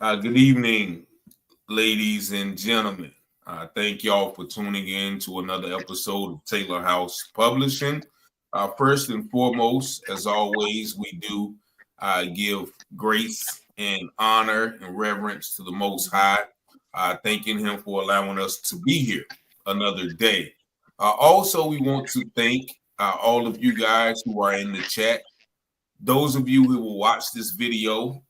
Good evening, ladies and gentlemen. Thank y'all for tuning in to another episode of Taylor House Publishing. First and foremost, as always, we do give grace and honor and reverence to the Most High, thanking Him for allowing us to be here another day. Also, we want to thank all of you guys who are in the chat. Those of you who will watch this video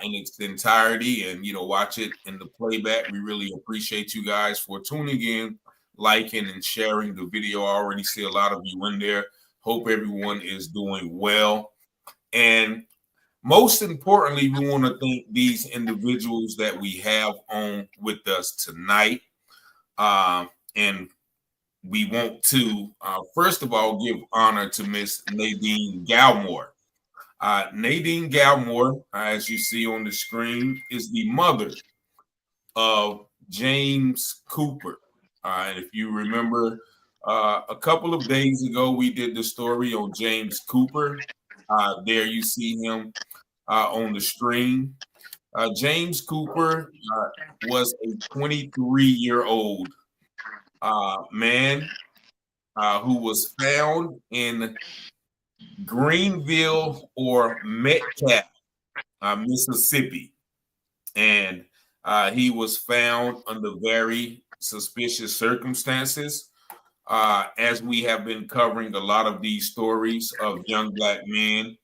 in its entirety and watch it in the playback, we really appreciate you guys for tuning in, liking, and sharing the video. I already see a lot of you in there. Hope everyone is doing well. And most importantly, we want to thank these individuals that we have on with us tonight. And we want to, first of all, give honor to Miss Nadine Galmore. Nadine Galmore, as you see on the screen, is the mother of James Cooper. And if you remember, a couple of days ago, we did the story on James Cooper. There you see him on the screen. James Cooper was a 23-year-old man who was found in Greenville or Metcalf, Mississippi. And he was found under very suspicious circumstances. As we have been covering a lot of these stories of young Black men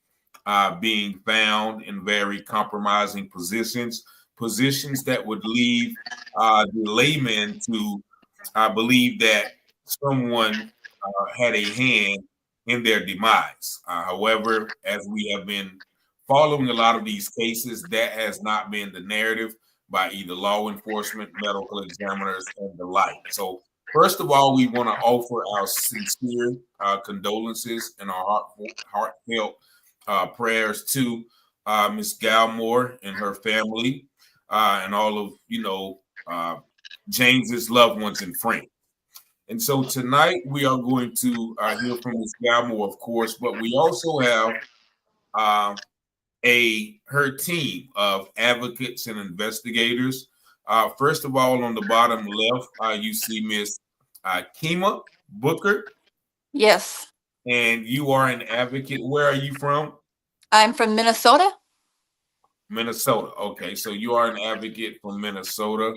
being found in very compromising positions that would leave the layman to believe that someone had a hand in their demise. However, as we have been following a lot of these cases, that has not been the narrative by either law enforcement, medical examiners, and the like. So, first of all, we want to offer our sincere condolences and our heartfelt prayers to Miss Galmore and her family and all of James's loved ones and friends. And so tonight we are going to hear from Ms. Galmore, of course, but we also have her team of advocates and investigators. First of all, on the bottom left, you see Ms. Kima Booker. Yes. And you are an advocate. Where are you from? I'm from Minnesota. Minnesota. Okay, so you are an advocate from Minnesota.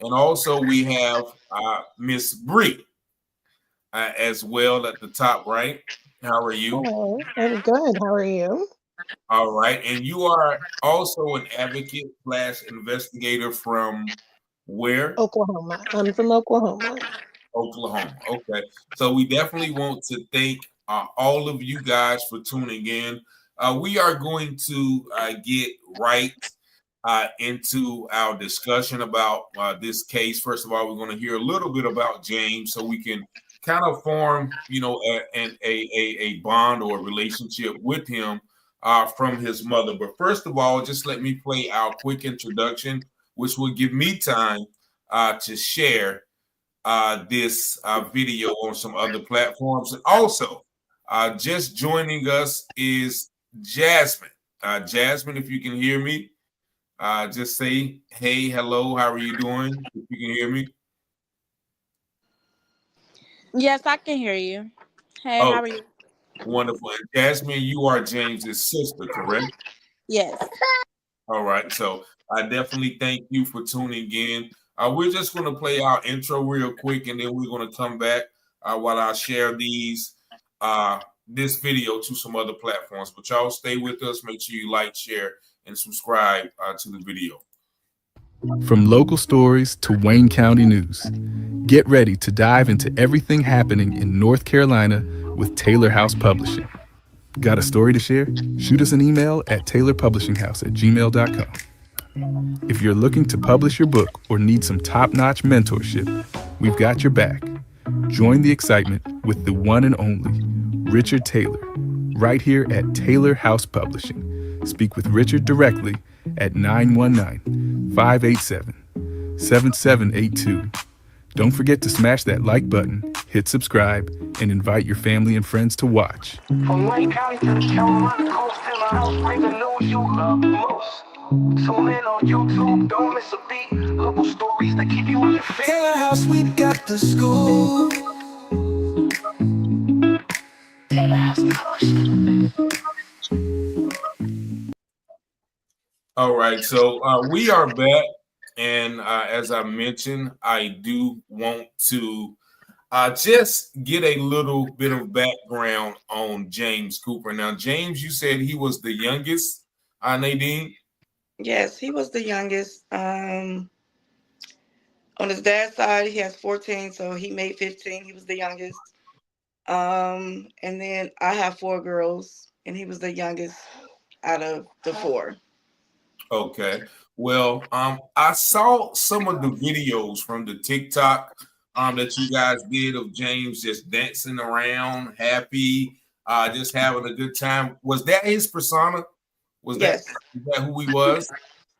And also we have Miss Bree. As well at the top right. How are you? Hello, I'm good. How are you? All right. And you are also an advocate / investigator from where? Oklahoma. I'm from Oklahoma. Oklahoma. Okay. So we definitely want to thank all of you guys for tuning in. We are going to get right into our discussion about this case. First of all, we're going to hear a little bit about James so we can kind of form, a bond or a relationship with him from his mother. But first of all, just let me play our quick introduction, which will give me time to share this video on some other platforms. And also, just joining us is Jasmine. Jasmine, if you can hear me, just say, hey, hello, how are you doing? If you can hear me. Yes, I can hear you. Hey, how are you? Wonderful. And Jasmine, you are James's sister, correct? Yes. All right. So I definitely thank you for tuning in. We're just going to play our intro real quick, and then we're going to come back while I share this video to some other platforms. But y'all stay with us. Make sure you like, share, and subscribe to the video. From local stories to Wayne County news, get ready to dive into everything happening in North Carolina with Taylor House Publishing. Got a story to share? Shoot us an email at taylorpublishinghouse@gmail.com. If you're looking to publish your book or need some top-notch mentorship, we've got your back. Join the excitement with the one and only Richard Taylor, right here at Taylor House Publishing. Speak with Richard directly at 919-587-7782. Don't forget to smash that like button, hit subscribe, and invite your family and friends to watch. From Wayne County to the Carolina coast, Taylor House, bring the news you love most. Tune in on YouTube, don't miss a beat. Humble stories that keep you on your feet. Taylor House, we got the scoop. Taylor House Publishing. All right, so we are back, and as I mentioned, I do want to just get a little bit of background on James Cooper. Now, James, you said he was the youngest, Nadine? Yes, he was the youngest. On his dad's side, he has 14, so he made 15. He was the youngest. And then I have 4 girls, and he was the youngest out of the 4. Okay. Well, I saw some of the videos from the TikTok that you guys did of James just dancing around, happy, just having a good time. Was that his persona? Yes. Is that who he was?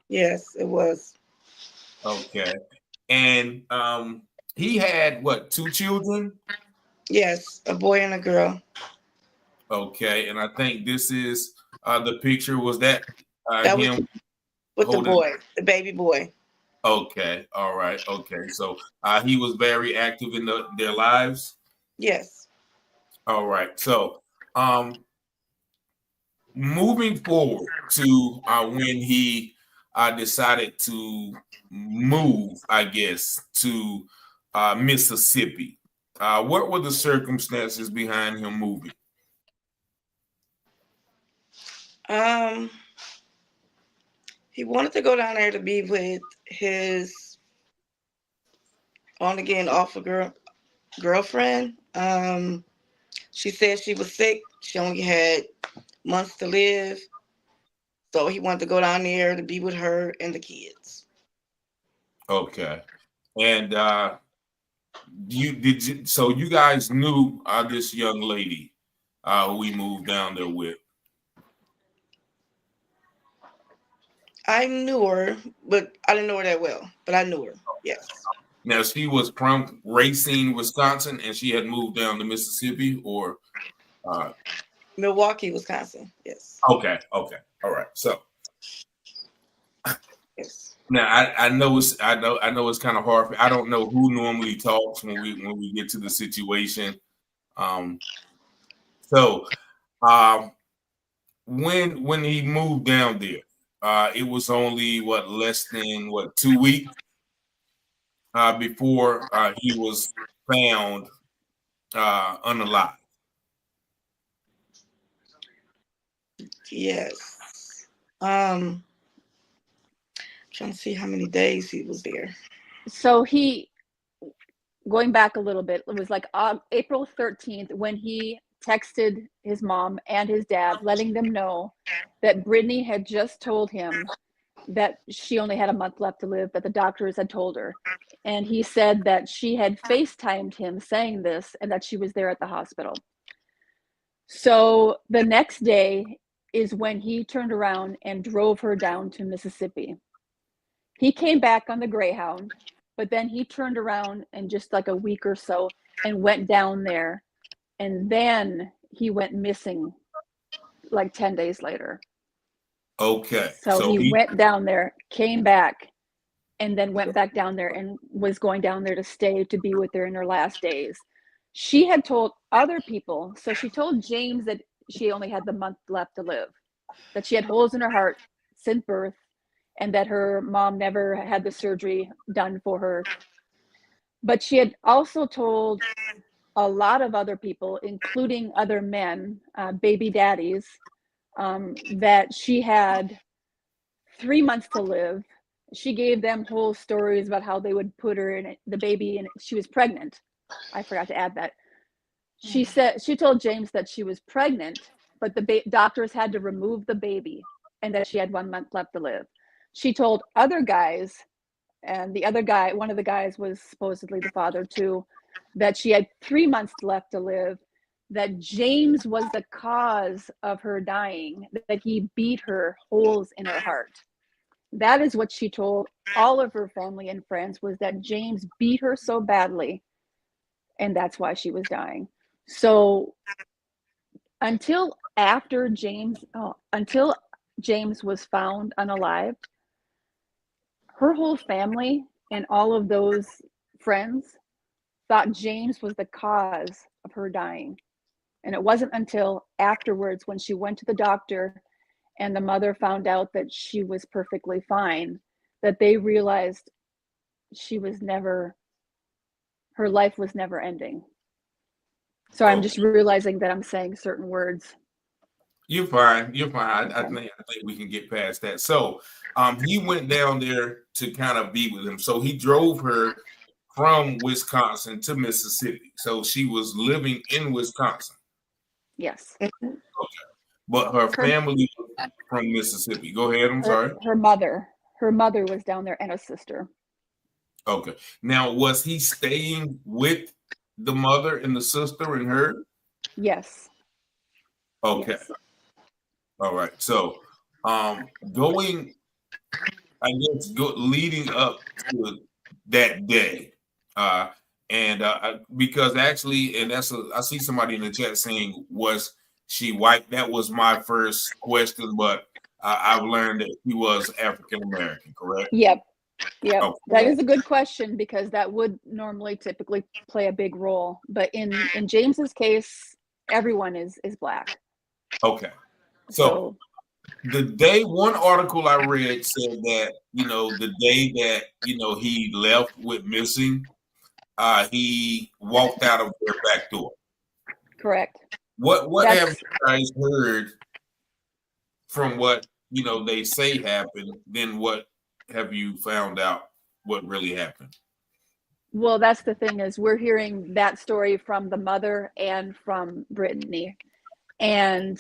Yes, it was. Okay. And he had what, 2 children? Yes, a boy and a girl. Okay. And I think this is the picture. Was that That was him with holding the boy, the baby boy. Okay. All right. Okay. So he was very active in their lives. Yes. All right. So moving forward to when he decided to move, I guess, to Mississippi. What were the circumstances behind him moving? He wanted to go down there to be with his on again, off girlfriend. She said she was sick. She only had months to live. So he wanted to go down there to be with her and the kids. Okay. And so you guys knew this young lady who we moved down there with? I knew her, but I didn't know her that well. But I knew her, yes. Now, she was from Racine, Wisconsin, and she had moved down to Mississippi, or Milwaukee, Wisconsin. Yes. Okay. All right. So, yes. Now I know it's kind of hard. I don't know who normally talks when we get to the situation. When he moved down there, it was only less than 2 weeks before he was found unalive. Yes. Trying to see how many days he was there. So going back a little bit, it was like April 13th when he texted his mom and his dad, letting them know that Brittany had just told him that she only had a month left to live, that the doctors had told her. And he said that she had FaceTimed him saying this and that she was there at the hospital. So the next day is when he turned around and drove her down to Mississippi. He came back on the Greyhound, but then he turned around and just like a week or so and went down there. And then he went missing like 10 days later. Okay. So he went down there, came back, and then went back down there and was going down there to stay to be with her in her last days. She had told other people, so she told James that she only had the month left to live, that she had holes in her heart since birth, and that her mom never had the surgery done for her. But she had also told a lot of other people, including other men, baby daddies, that she had 3 months to live. She gave them whole stories about how they would put her in the baby, and she was pregnant. I forgot to add that. She said, she told James that she was pregnant, but the doctors had to remove the baby and that she had 1 month left to live. She told other guys, and the other guy, one of the guys was supposedly the father too, that she had 3 months left to live, that James was the cause of her dying, that he beat her holes in her heart. That is what she told all of her family and friends, was that James beat her so badly, and that's why she was dying. So until James was found unalived, her whole family and all of those friends thought James was the cause of her dying. And it wasn't until afterwards, when she went to the doctor and the mother found out that she was perfectly fine, that they realized her life was never ending. So I'm just realizing that I'm saying certain words. You're fine. You're fine. I think we can get past that. So he went down there to kind of be with him. So he drove her from Wisconsin to Mississippi. So she was living in Wisconsin. Yes. Okay. But her family was from Mississippi. Go ahead. I'm sorry. Her mother was down there, and a sister. Okay. Now, was he staying with the mother and the sister and her? Yes. Okay. Yes. All right. So leading up to that day, because actually, and I see somebody in the chat saying, was she white? That was my first question, but I've learned that she was African American, correct? Yep. Okay. That is a good question, because that would typically play a big role. But in James's case, everyone is black. Okay. So one article I read said that, the day that, he left with missing, he walked out of their back door. Correct. What have you guys heard from what, they say happened? Then what have you found out what really happened? Well, that's the thing, is we're hearing that story from the mother and from Brittany. And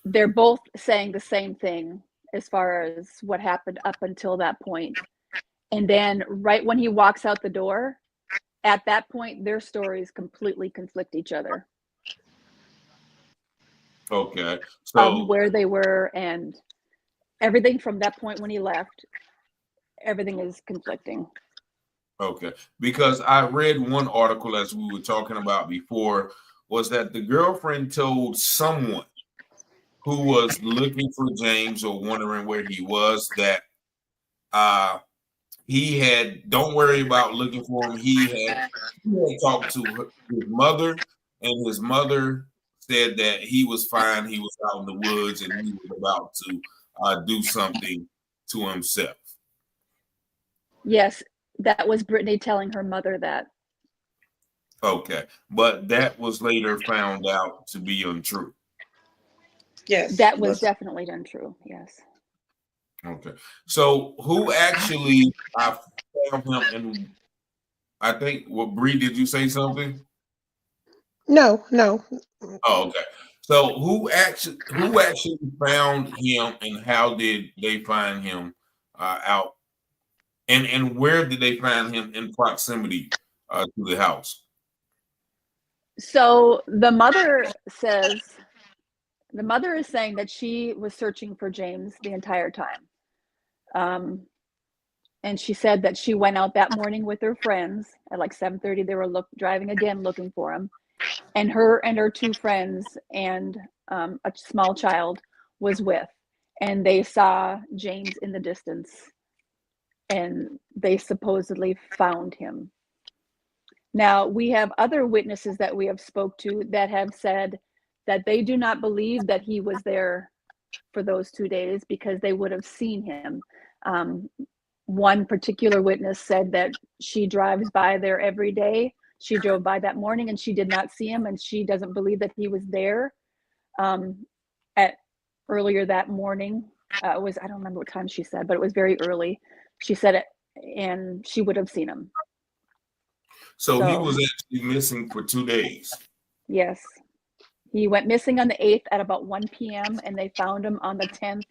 they're both saying the same thing as far as what happened up until that point. And then right when he walks out the door, at that point, their stories completely conflict each other. Okay. So where they were and everything from that point when he left, everything is conflicting. Okay. Because I read one article, as we were talking about before, was that the girlfriend told someone who was looking for James or wondering where he was that he had, don't worry about looking for him. He had talked to his mother, and his mother said that he was fine. He was out in the woods and he was about to do something to himself. Yes, that was Brittany telling her mother that. Okay. But that was later found out to be untrue. Yes. That was definitely untrue. Yes. Okay. So who actually found him? And I think, Bree, did you say something? No. Oh, okay. So who actually found him, and how did they find him out? And where did they find him in proximity to the house? So the mother is saying that she was searching for James the entire time. And she said that she went out that morning with her friends at like 7:30. They were driving again looking for him. And her two friends and a small child was with. And they saw James in the distance. And they supposedly found him. Now, we have other witnesses that we have spoke to that have said that they do not believe that he was there for those 2 days because they would have seen him. One particular witness said that she drives by there every day. She drove by that morning and she did not see him, and she doesn't believe that he was there earlier that morning. I don't remember what time she said, but it was very early. She said it, and she would have seen him. So he was actually missing for 2 days. Yes. He went missing on the 8th at about 1 p.m. and they found him on the 10th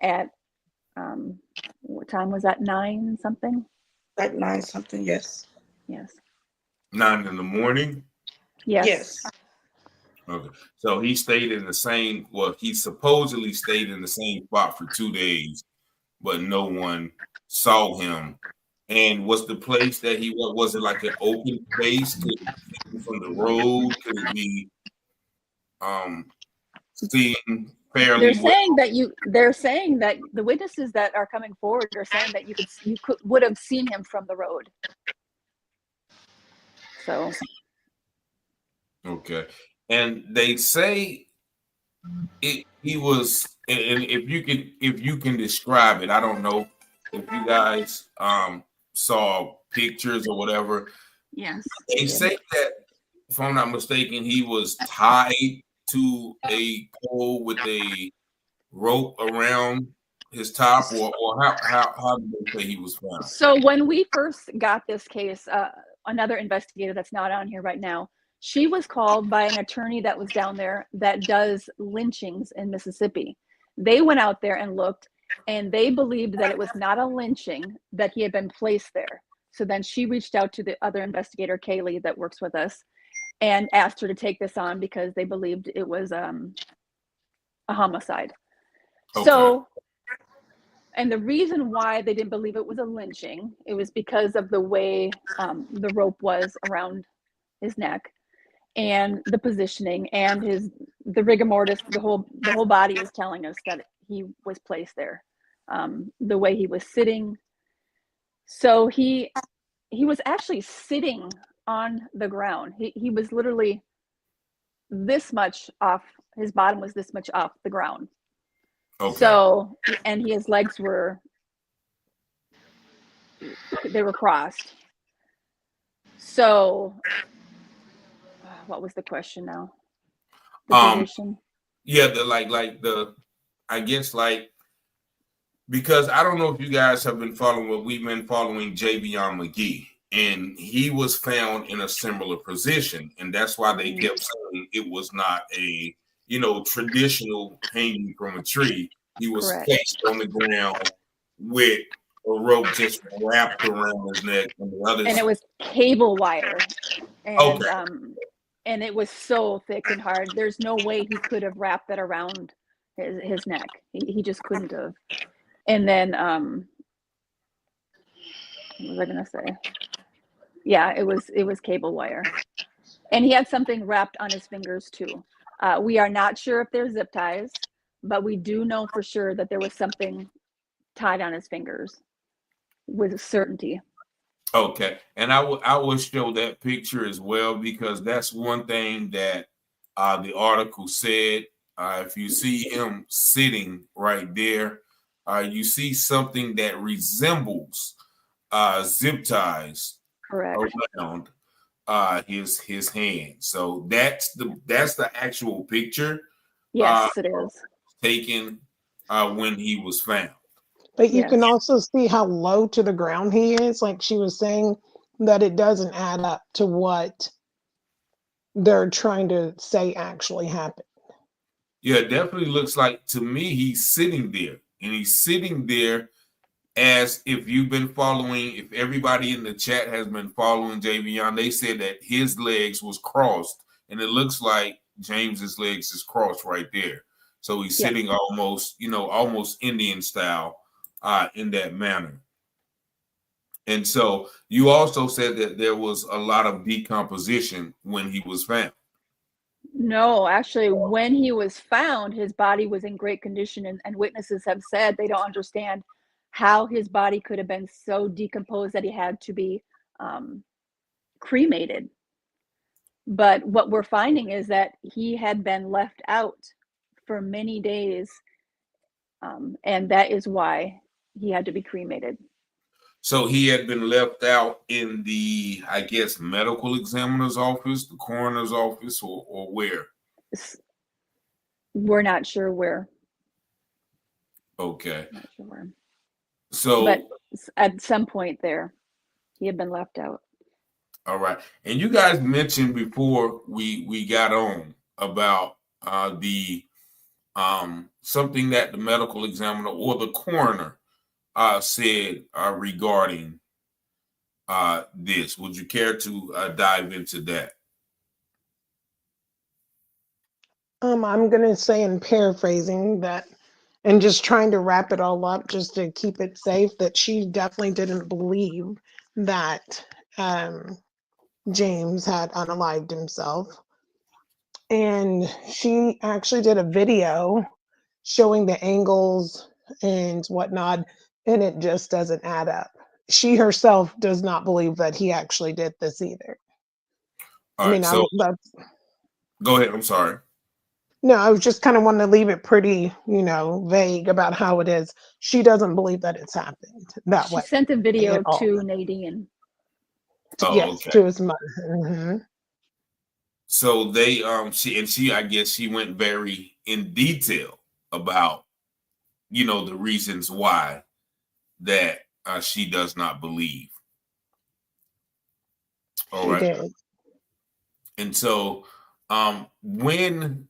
at, what time was that? 9 something? Like 9 something, yes. Yes. 9 in the morning? Yes. Okay. So he stayed in he supposedly stayed in the same spot for 2 days, but no one saw him. And was the place that he was it like an open space? Could it be from the road? Could it be seen fairly well. They're saying that the witnesses that are coming forward are saying that would have seen him from the road. So Okay. And they say he was, and if you can describe it, I don't know if you guys saw pictures or whatever. yes. They say that, if I'm not mistaken, he was tied to a pole with a rope around his top, or how did they say he was found? So when we first got this case, another investigator that's not on here right now, she was called by an attorney that was down there that does lynchings in Mississippi. They went out there and looked, and they believed that it was not a lynching, that he had been placed there. So then she reached out to the other investigator, Kaylee, that works with us, and asked her to take this on because they believed it was a homicide. Okay. So, and the reason why they didn't believe it was a lynching, it was because of the way the rope was around his neck and the positioning and the rigor mortis, the whole body is telling us that he was placed there. The way he was sitting. So he was actually sitting on the ground. He was literally this much off, his bottom was this much off the ground. Okay. So, and his legs were crossed. So, what was the question now? The position? Yeah, I guess because I don't know if you guys have been following what we've been following Javion McGee, and he was found in a similar position, and that's why they kept saying it was not a traditional hanging from a tree. He was Correct. placed on the ground with a rope just wrapped around his neck, and it was cable wire, and okay. And it was so thick and hard. There's no way he could have wrapped that around his neck. He just couldn't have. And then what was I gonna say? Yeah, it was cable wire, and he had something wrapped on his fingers too. We are not sure if they're zip ties, but we do know for sure that there was something tied on his fingers with certainty. Okay, and I will show that picture as well, because that's one thing that the article said. If you see him sitting right there, you see something that resembles zip ties Correct. around his hand. So that's the actual picture. Yes, it is Taken when he was found. But you Yes. can also see how low to the ground he is. Like she was saying, that it doesn't add up to what they're trying to say actually happened. Yeah, it definitely looks like, to me, he's sitting there. And he's sitting there as if you've been following, if everybody in the chat has been following Javion, they said that his legs was crossed. And it looks like James's legs is crossed right there. So he's sitting almost Indian style in that manner. And so you also said that there was a lot of decomposition when he was found. No, actually, when he was found, his body was in great condition, and witnesses have said they don't understand how his body could have been so decomposed that he had to be cremated. But what we're finding is that he had been left out for many days, and that is why he had to be cremated. So he had been left out in the, I guess, medical examiner's office, the coroner's office, or where? We're not sure where. Okay. Not sure where. So, but at some point there, he had been left out. All right. And you guys mentioned before we got on about the something that the medical examiner or the coroner said regarding this. Would you care to dive into that? I'm going to say, in paraphrasing that, and just trying to wrap it all up just to keep it safe, that she definitely didn't believe that James had unalived himself. And she actually did a video showing the angles and whatnot, and it just doesn't add up. She herself does not believe that he actually did this either. All right, so that's, go ahead. I'm sorry. no, I was just kind of wanting to leave it pretty, vague about how it is. She doesn't believe that it's happened that She way sent a video at all. to Nadine. Oh, Yes, okay. to his mother. Mm-hmm. So they she I guess she went very in detail about the reasons why that she does not believe. All She right. did. And so when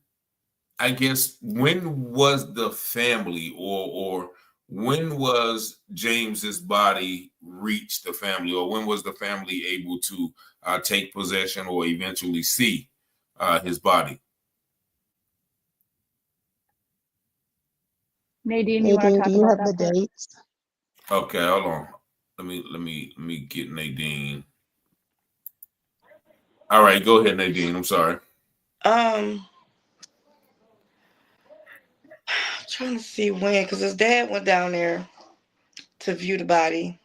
was the family or when was James's body reached the family, or when was the family able to take possession or eventually see his body? Nadine, you want to Nadine, talk do you about have the that part? dates? Okay, hold on. Let me get Nadine. All right, go ahead, Nadine. I'm sorry. Trying to see when, because his dad went down there to view the body.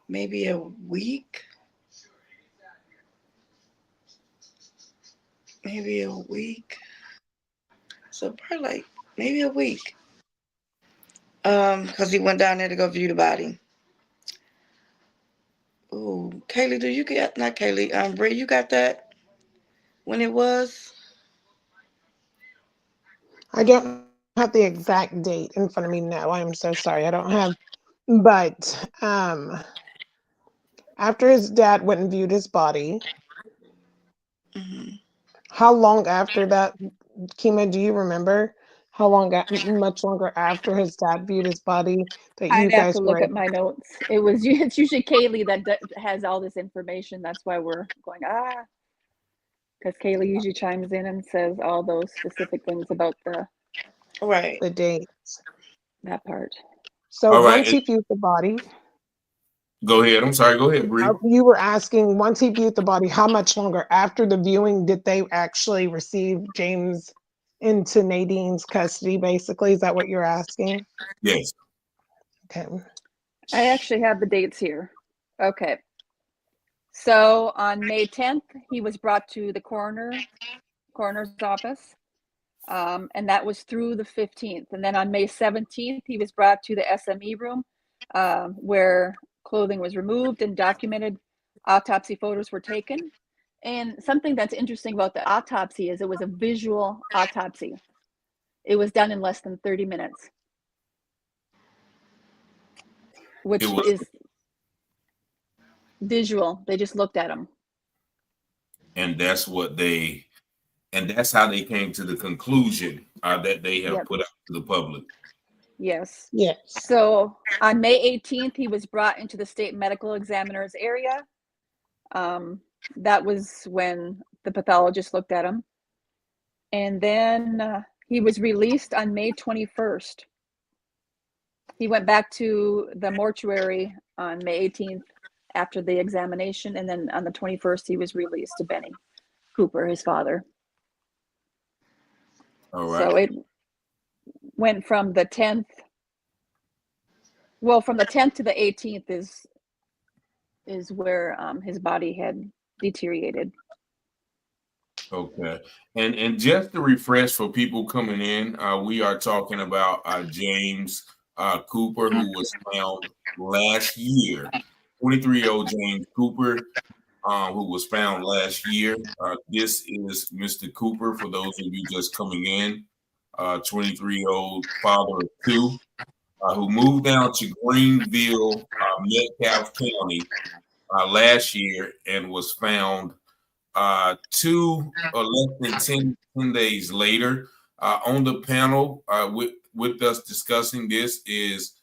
Maybe a week. So probably like maybe a week. Because he went down there to go view the body. Ooh, Kaylee, do you get, not Kaylee, Bree, you got that when it was? I don't have the exact date in front of me now. I'm so sorry. I don't have, but after his dad went and viewed his body, Mm-hmm. how long after that, Kima, do you remember how long, much longer after his dad viewed his body that you I'd have guys to were look at my notes. It's usually Kaylee that has all this information. That's why we're going, because Kaylee usually chimes in and says all those specific things about Right. the dates? that part. So All right, once he viewed the body, go ahead. I'm sorry. Go ahead, Bree. you were asking, once he viewed the body, how much longer after the viewing did they actually receive James into Nadine's custody, basically? Is that what you're asking? Yes. Okay. I actually have the dates here. Okay. So on May 10th, he was brought to the coroner's office. And that was through the 15th. And then on May 17th, he was brought to the SME room where clothing was removed and documented autopsy photos were taken. And something that's interesting about the autopsy is it was a visual autopsy. It was done in less than 30 minutes, which is visual. They just looked at him. And that's how they came to the conclusion that they have put out to the public. Yes. Yes. So on May 18th, he was brought into the state medical examiner's area. That was when the pathologist looked at him. And then he was released on May 21st. He went back to the mortuary on May 18th after the examination. And then on the 21st, he was released to Benny Cooper, his father. All right. So it went from the 10th. Well, from the 10th to the 18th is where his body had deteriorated. Okay. And just to refresh for people coming in, we are talking about James Cooper, who was found last year. 23-year-old James Cooper, who was found last year. This is Mr. Cooper, for those of you just coming in, 23-year-old father of two, who moved down to Greenville, Metcalfe County last year and was found 2 or less than 10 days later. On the panel with us discussing this is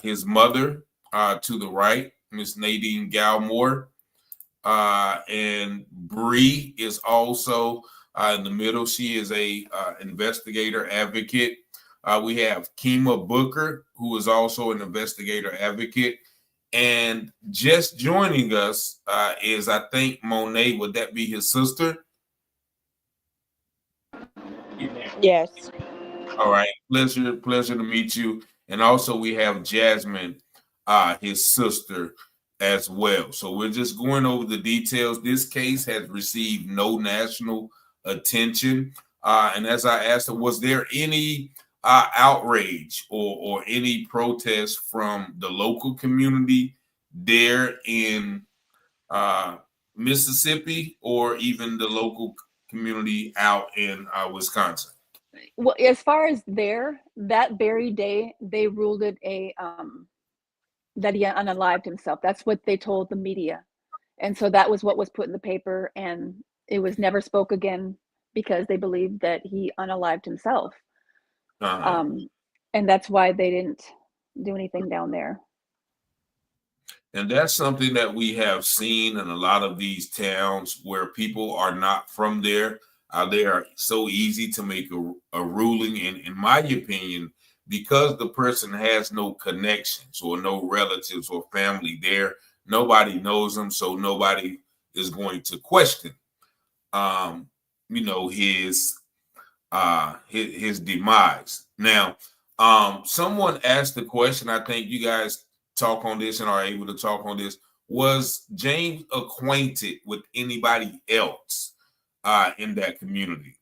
his mother to the right, Miss Nadine Galmore, and Bree is also in the middle. She is a investigator advocate. We have Kima Booker, who is also an investigator advocate, And just joining us is, I think, Monet. Would that be his sister? Yes. All right. Pleasure to meet you. And also we have Jasmine, his sister as well. So we're just going over the details. This case has received no national attention. And as I asked her, was there any outrage or any protest from the local community there in Mississippi, or even the local community out in Wisconsin? Well, as far as that very day, they ruled it that he unalived himself. That's what they told the media. And so that was what was put in the paper, and it was never spoke again because they believed that he unalived himself. And that's why they didn't do anything down there. And that's something that we have seen in a lot of these towns where people are not from there. They are so easy to make a ruling. And in my opinion, because the person has no connections or no relatives or family there, nobody knows them. So nobody is going to question, his demise. Now, someone asked the question, I think you guys talk on this and are able to talk on this. Was James acquainted with anybody else in that community?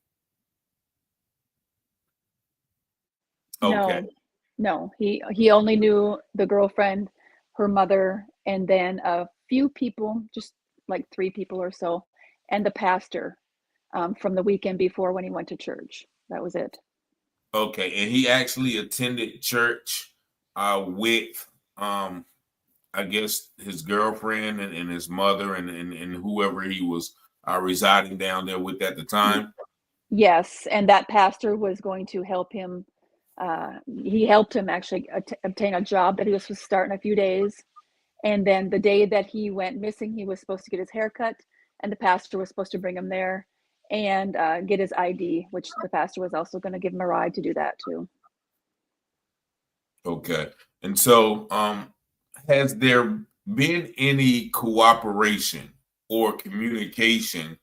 Okay. No. He only knew the girlfriend, her mother, and then a few people, just like 3 people or so, and the pastor from the weekend before when he went to church. That was it. Okay, and he actually attended church with I guess his girlfriend and his mother and whoever he was residing down there with at the time. Yes, and that pastor was going to help him. He helped him actually obtain a job that he was supposed to start in a few days. And then the day that he went missing, he was supposed to get his hair cut, and the pastor was supposed to bring him there and get his ID, which the pastor was also going to give him a ride to do that too. Okay, and so has there been any cooperation or communication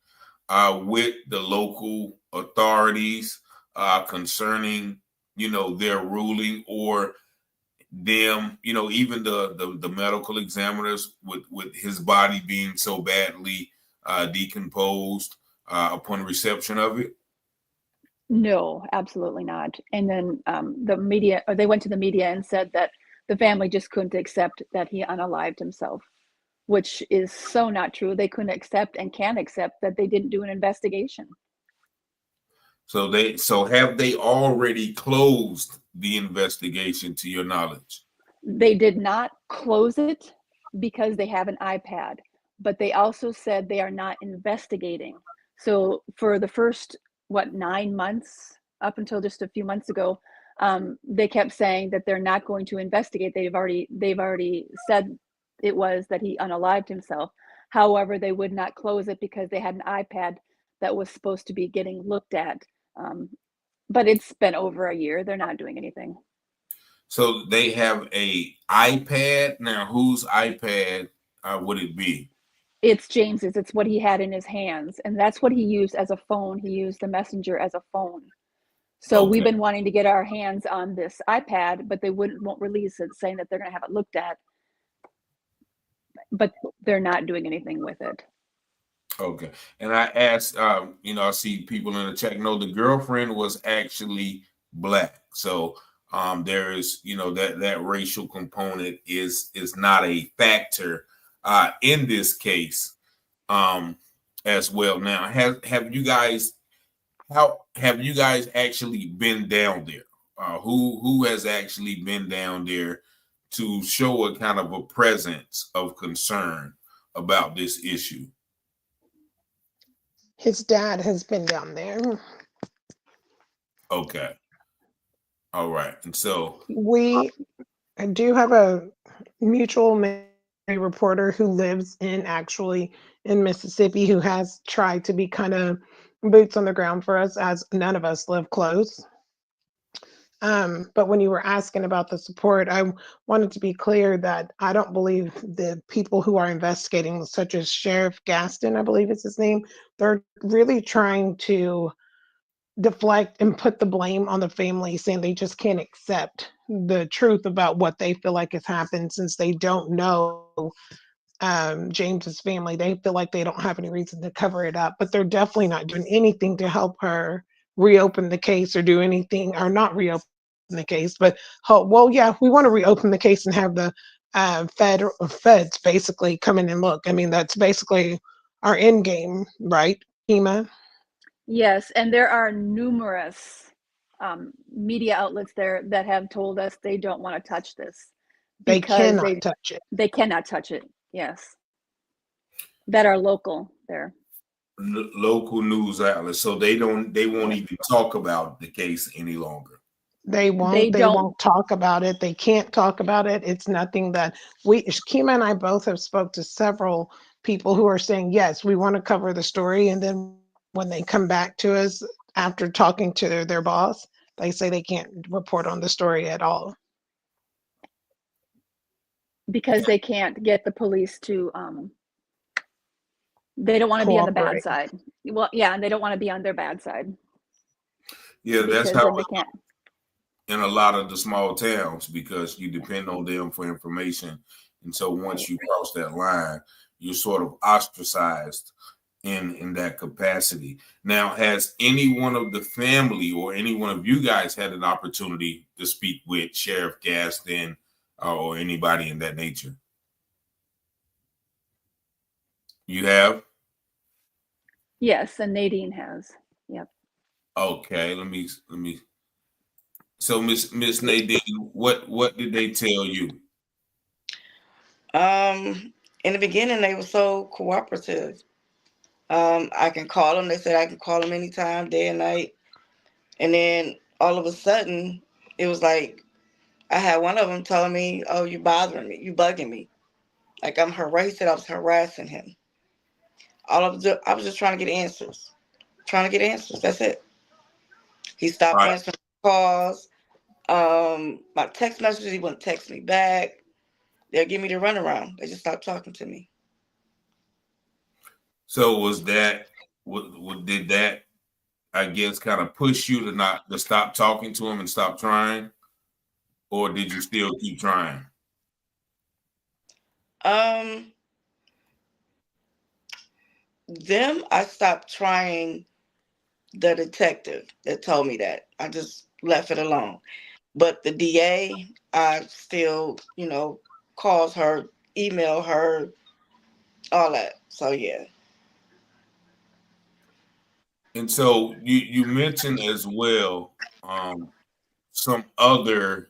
with the local authorities concerning, their ruling, or them, even the medical examiners with his body being so badly decomposed upon reception of it? No, absolutely not. And then the media, or they went to the media and said that the family just couldn't accept that he unalived himself, which is so not true. They couldn't accept and can't accept that they didn't do an investigation. So have they already closed the investigation, to your knowledge? They did not close it because they have an iPad, but they also said they are not investigating. So for the first 9 months, up until just a few months ago, they kept saying that they're not going to investigate. They've already said it was that he unalived himself. However, they would not close it because they had an iPad that was supposed to be getting looked at. But it's been over a year. They're not doing anything. So they have a iPad. Now, whose iPad would it be? It's James's. It's what he had in his hands, and that's what he used as a phone. He used the messenger as a phone. So Okay. we've been wanting to get our hands on this iPad, but they won't release it, saying that they're going to have it looked at. But they're not doing anything with it. Okay. And I asked, I see people in the chat. No, the girlfriend was actually Black. So there is, that racial component is not a factor in this case as well. Now, have you guys actually been down there? Who has actually been down there to show a kind of a presence of concern about this issue? His dad has been down there. Okay. All right. And so I do have a mutual reporter who lives in Mississippi, who has tried to be kind of boots on the ground for us, as none of us live close. But when you were asking about the support, I wanted to be clear that I don't believe the people who are investigating, such as Sheriff Gaston, I believe is his name, they're really trying to deflect and put the blame on the family, saying they just can't accept the truth about what they feel like has happened since they don't know James's family. They feel like they don't have any reason to cover it up, but they're definitely not doing anything to help her reopen the case or do anything, or not reopen the case, but well, yeah, we want to reopen the case and have the feds basically come in and look. I mean, that's basically our end game, right, Kima? Yes, and there are numerous media outlets there that have told us they don't want to touch this They because cannot touch it. they cannot touch it. Yes, that are local there. Local news outlets, so they won't even talk about the case any longer. They won't. They won't talk about it. They can't talk about it. It's nothing that Kima and I both have spoke to several people who are saying, yes, we want to cover the story. And then when they come back to us after talking to their boss, they say they can't report on the story at all. Because they can't get the police to, they don't want to be on the bad side. Well, yeah, and they don't want to be on their bad side. Yeah, that's how they can't. In a lot of the small towns, because you depend on them for information. And so once you cross that line, you're sort of ostracized in that capacity. Now, has any one of the family or any one of you guys had an opportunity to speak with Sheriff Gaston or anybody in that nature? You have? Yes, and Nadine has. Yep. Okay, let me. So, Miss Nadine, what did they tell you? In the beginning, they were so cooperative. I can call them. They said I can call them anytime, day and night. And then all of a sudden, it was like I had one of them telling me, "Oh, you bothering me? You bugging me? Like I'm harassed." I was harassing him. I was just trying to get answers. That's it. He stopped answering calls. My text messages, he wouldn't text me back. They'll give me the runaround. They just stopped talking to me. So was that, did that, I guess, kind of push you to stop talking to him and stop trying? Or did you still keep trying? I stopped trying the detective that told me that. I just left it alone. But the DA, I still, calls her, email her, all that. So, yeah. And so you mentioned as well some other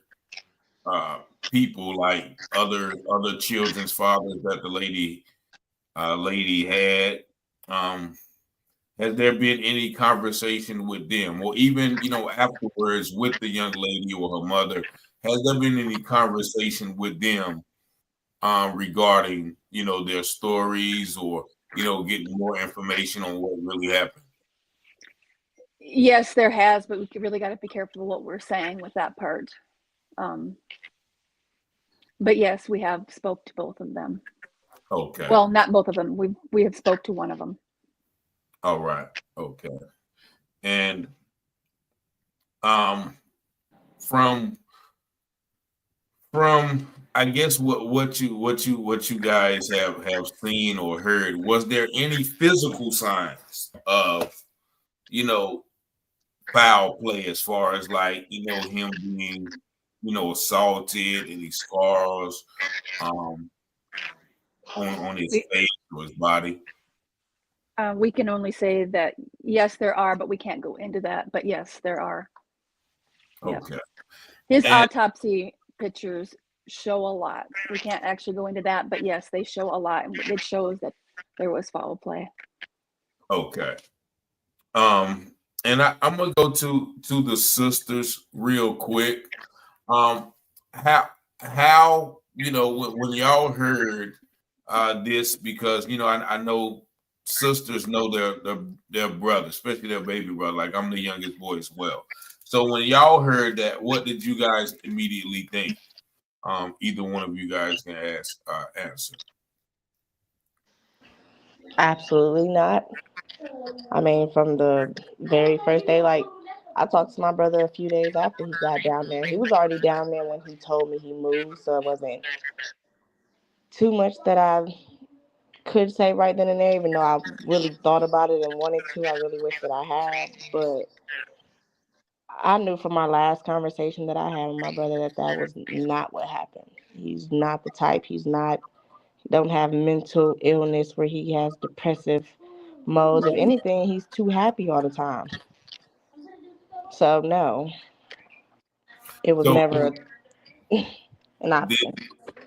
people, like other children's fathers that the lady had. Has there been any conversation with them, or even afterwards with the young lady or her mother? Has there been any conversation with them regarding their stories or getting more information on what really happened? Yes, there has, but we really got to be careful what we're saying with that part. But yes, we have spoke to both of them. Okay. Well, not both of them. We have spoke to one of them. All right. Okay. And from I guess what you guys have seen or heard, was there any physical signs of foul play as far as like him being assaulted, any scars on his face or his body? We can only say that yes, there are, but we can't go into that. But yes, there are. Okay. Yes. His autopsy pictures show a lot. We can't actually go into that, but yes, they show a lot, and it shows that there was foul play. Okay. And I'm gonna go to the sisters real quick. How when y'all heard this, because I know sisters know their brother, especially their baby brother. Like I'm the youngest boy as well. So when y'all heard that, what did you guys immediately think? Either one of you guys can answer. Absolutely not. I mean, from the very first day, like, I talked to my brother a few days after he got down there. He was already down there when he told me he moved, so it wasn't too much that I could say right then and there, even though I really thought about it and wanted to. I really wish that I had, but I knew from my last conversation that I had with my brother that was not what happened. He's not the type. He don't have mental illness where he has depressive modes. If anything, he's too happy all the time. So no, it was So never an option.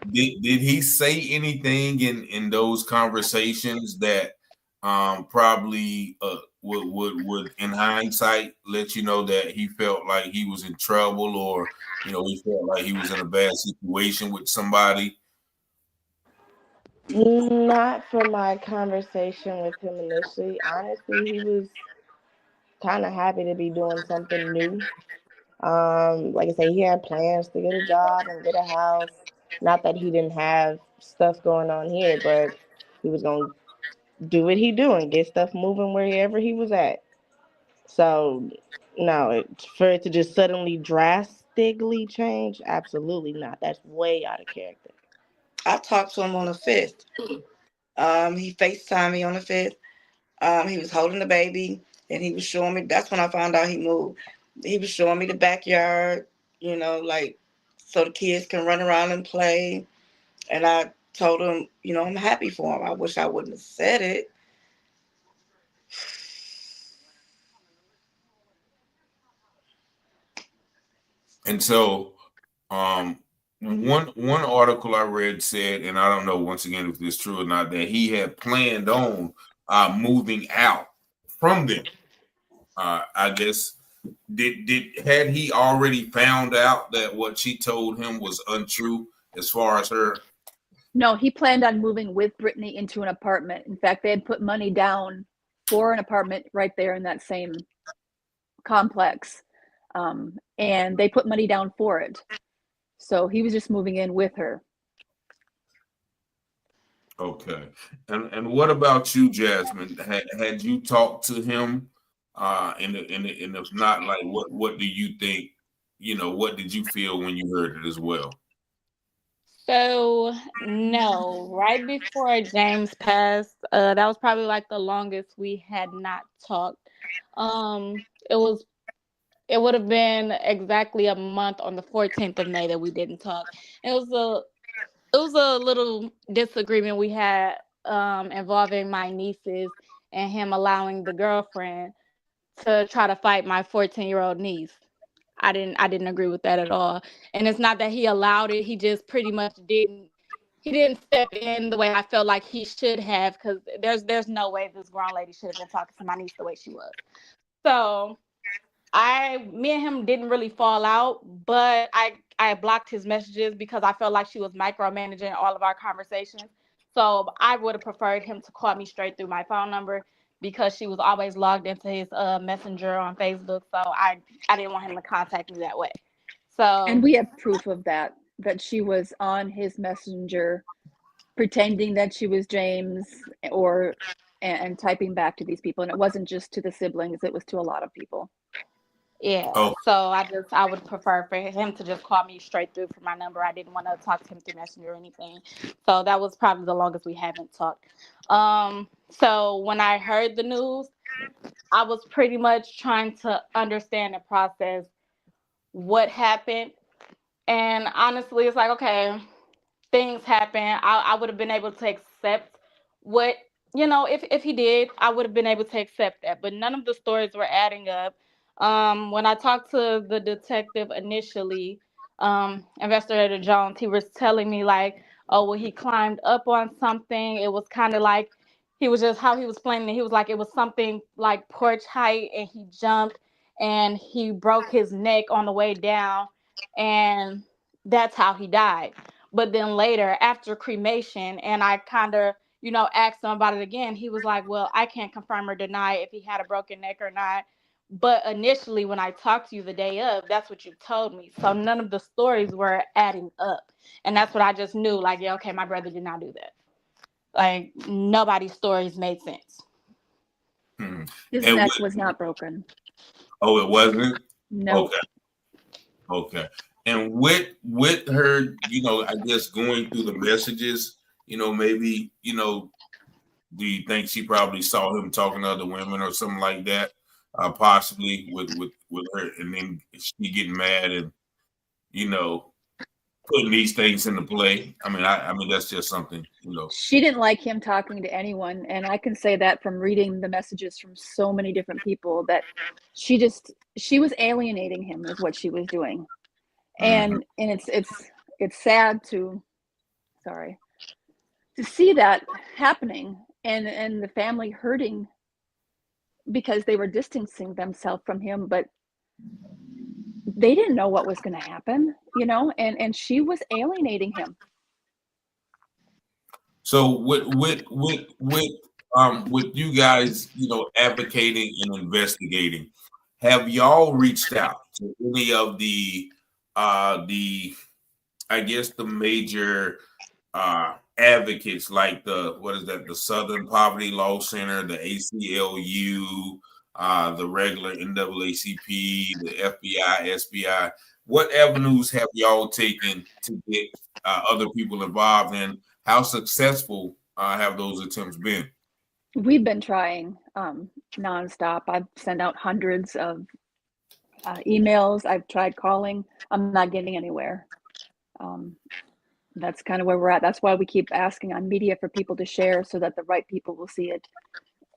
did he say anything in those conversations that probably would in hindsight let you know that he felt like he was in trouble, or he felt like he was in a bad situation with somebody? Not from my conversation with him initially. Honestly, he was kind of happy to be doing something new. Like I say, he had plans to get a job and get a house. Not that he didn't have stuff going on here, but he was gonna do what he do and get stuff moving wherever he was at. So no, for it to just suddenly drastically change, absolutely not. That's way out of character. I talked to him on the 5th. He FaceTimed me on the 5th. He was holding the baby, and he was showing me. That's when I found out he moved. He was showing me the backyard, like so the kids can run around and play. And I told him, I'm happy for him. I wish I wouldn't have said it. And so, one article I read said, and I don't know once again if this is true or not, that he had planned on moving out from them. I guess had he already found out that what she told him was untrue as far as her? No, he planned on moving with Brittany into an apartment. In fact, they had put money down for an apartment right there in that same complex. And they put money down for it. So he was just moving in with her. Okay. And what about you, Jasmine? Had you talked to him? And if not, like, what do you think? What did you feel when you heard it as well? So no, right before James passed, that was probably like the longest we had not talked. It would have been exactly a month on the 14th of May that we didn't talk. It was a little disagreement we had involving my nieces and him allowing the girlfriend to try to fight my 14-year-old niece. I didn't agree with that at all. And it's not that he allowed it, he just pretty much didn't step in the way I felt like he should have, because there's no way this grown lady should have been talking to my niece the way she was. So me and him didn't really fall out, but I blocked his messages because I felt like she was micromanaging all of our conversations. So I would have preferred him to call me straight through my phone number, because she was always logged into his messenger on Facebook. So I didn't want him to contact me that way. So, and we have proof of that she was on his messenger pretending that she was James and typing back to these people. And it wasn't just to the siblings, it was to a lot of people. Yeah. Oh. So I would prefer for him to just call me straight through for my number. I didn't want to talk to him through Messenger or anything. So that was probably the longest we haven't talked. So when I heard the news, I was pretty much trying to understand and process what happened. And honestly, it's like, okay, things happen. I would have been able to accept what, if he did, I would have been able to accept that. But none of the stories were adding up. When I talked to the detective initially, Investigator Jones, he was telling me like, oh, well, he climbed up on something. It was kind of like, he was just, how he was explaining it, he was like, it was something like porch height, and he jumped and he broke his neck on the way down, and that's how he died. But then later, after cremation, and I kind of, asked him about it again, he was like, well, I can't confirm or deny if he had a broken neck or not. But initially, when I talked to you the day of, that's what you told me. So none of the stories were adding up. And that's what I just knew. Like, yeah, okay, my brother did not do that. Like, nobody's stories made sense. His And neck was not broken. Oh, it wasn't? No. Okay. Okay. And with her, I guess going through the messages, maybe, do you think she probably saw him talking to other women or something like that? Possibly with her, and then she getting mad and putting these things into play. I mean that's just something. She didn't like him talking to anyone, and I can say that from reading the messages from so many different people that she was alienating him is what she was doing. And it's sad to see that happening and the family hurting because they were distancing themselves from him, but they didn't know what was going to happen, and she was alienating him. So with you guys, advocating and investigating, have y'all reached out to any of the I guess the major advocates like the Southern Poverty Law Center, the ACLU, the regular NAACP, the FBI, SBI? What avenues have y'all taken to get other people involved, and how successful have those attempts been? We've been trying nonstop. I've sent out hundreds of emails. I've tried calling. I'm not getting anywhere. That's kind of where we're at. That's why we keep asking on media for people to share so that the right people will see it,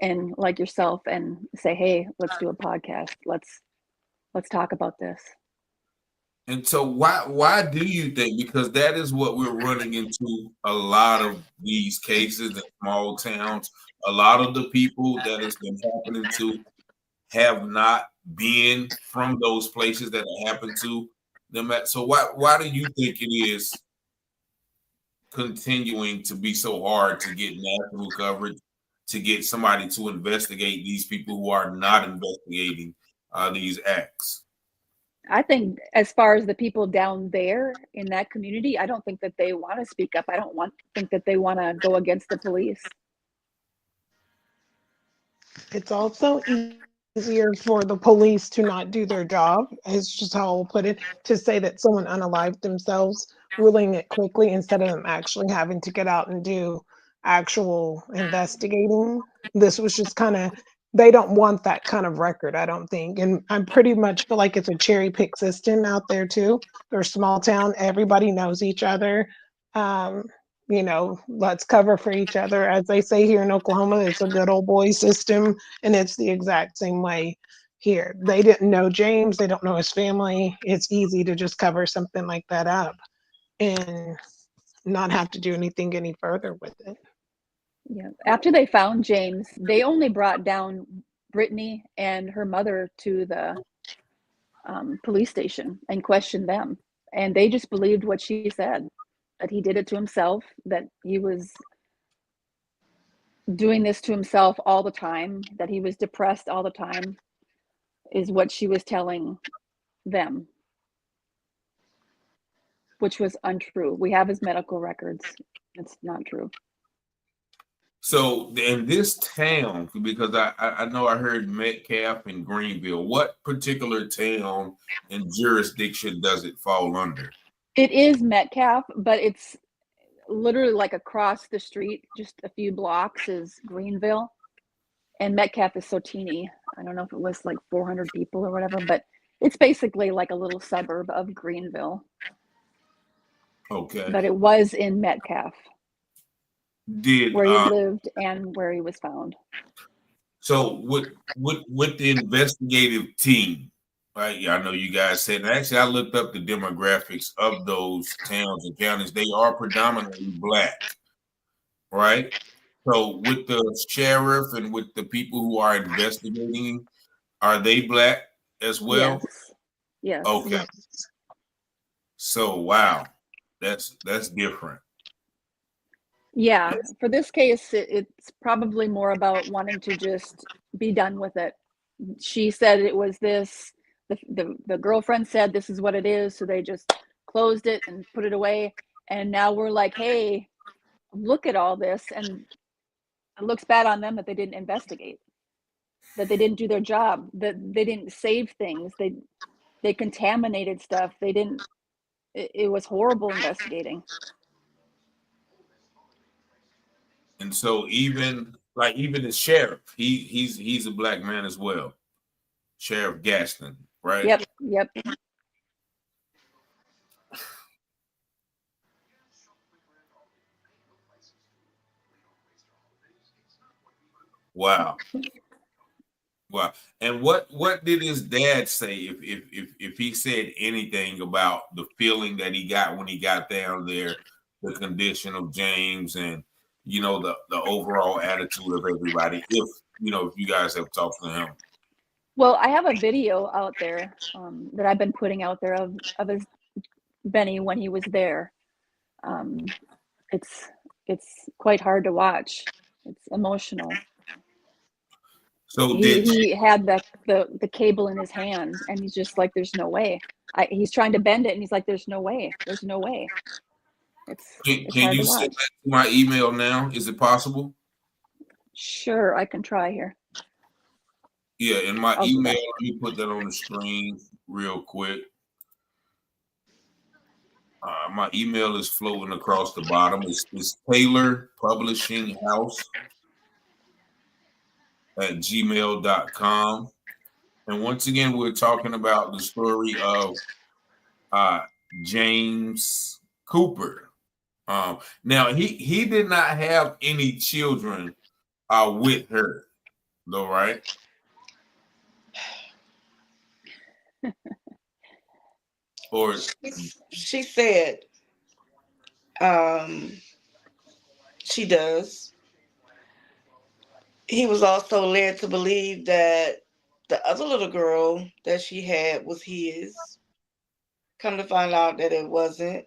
and like yourself, and say, hey, let's do a podcast. Let's talk about this. And so why do you think, because that is what we're running into a lot of these cases in small towns, a lot of the people that it's been happening to have not been from those places that it happened to them at. So why do you think it is continuing to be so hard to get national coverage, to get somebody to investigate these people who are not investigating these acts? I think as far as the people down there in that community, I don't think that they want to speak up. I don't think that they want to go against the police. It's also easier for the police to not do their job, is just how I'll put it, to say that someone unalived themselves, ruling it quickly instead of them actually having to get out and do actual investigating. This was just kind of, they don't want that kind of record, I don't think. And I pretty much feel like it's a cherry pick system out there too. They're a small town, everybody knows each other. Let's cover for each other. As they say here in Oklahoma, it's a good old boy system, and it's the exact same way here. They didn't know James, they don't know his family. It's easy to just cover something like that up and not have to do anything any further with it. Yeah. After they found James, they only brought down Brittany and her mother to the police station and questioned them. And they just believed what she said, that he did it to himself, that he was doing this to himself all the time, that he was depressed all the time, is what she was telling them, which was untrue. We have his medical records. It's not true. So in this town, because I know I heard Metcalf and Greenville, what particular town and jurisdiction does it fall under? It is Metcalf, but it's literally like across the street, just a few blocks, is Greenville. And Metcalf is so teeny. I don't know if it was like 400 people or whatever, but it's basically like a little suburb of Greenville. Okay. But it was in Metcalf. Where he lived and where he was found. So with the investigative team, right? Yeah, I know you guys said, and actually I looked up the demographics of those towns and counties. They are predominantly Black, right? So with the sheriff and with the people who are investigating, are they Black as well? Yes. Okay. Yes. So wow, that's different. Yeah, for this case, it's probably more about wanting to just be done with it she said it was this. The girlfriend said this is what it is, so they just closed it and put it away. And now we're like, hey, look at all this, and it looks bad on them that they didn't investigate, that they didn't do their job, that they didn't save things, they contaminated stuff, they didn't. It was horrible investigating. And so even the sheriff, he's a black man as well. Sheriff Gaston, right? Yep. Wow. Wow. And what did his dad say, if he said anything about the feeling that he got when he got down there, the condition of James, and the overall attitude of everybody, if you guys have talked to him? Well, I have a video out there that I've been putting out there of his Benny when he was there. It's quite hard to watch. It's emotional. So he had the cable in his hand, and he's just like, "There's no way." He's trying to bend it, and he's like, "There's no way. There's no way." Can you send that to my email now? Is it possible? Sure, I can try here. Yeah, in my email, let me put that on the screen real quick. My email is floating across the bottom. It's Taylor Publishing House at gmail.com. And once again, we're talking about the story of James Cooper. Now, he did not have any children with her, though, right? Or she said she does. He was also led to believe that the other little girl that she had was his. Come to find out that it wasn't.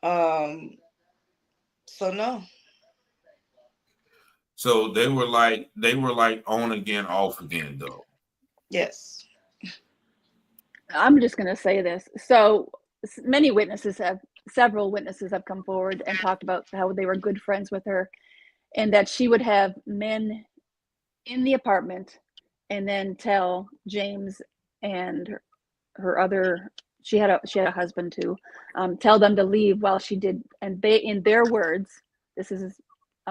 So no. So they were like on again, off again, though. Yes. I'm just going to say this. So several witnesses have come forward and talked about how they were good friends with her, and that she would have men in the apartment and then tell James and her other, she had a husband too, tell them to leave while she did. And they, in their words, this is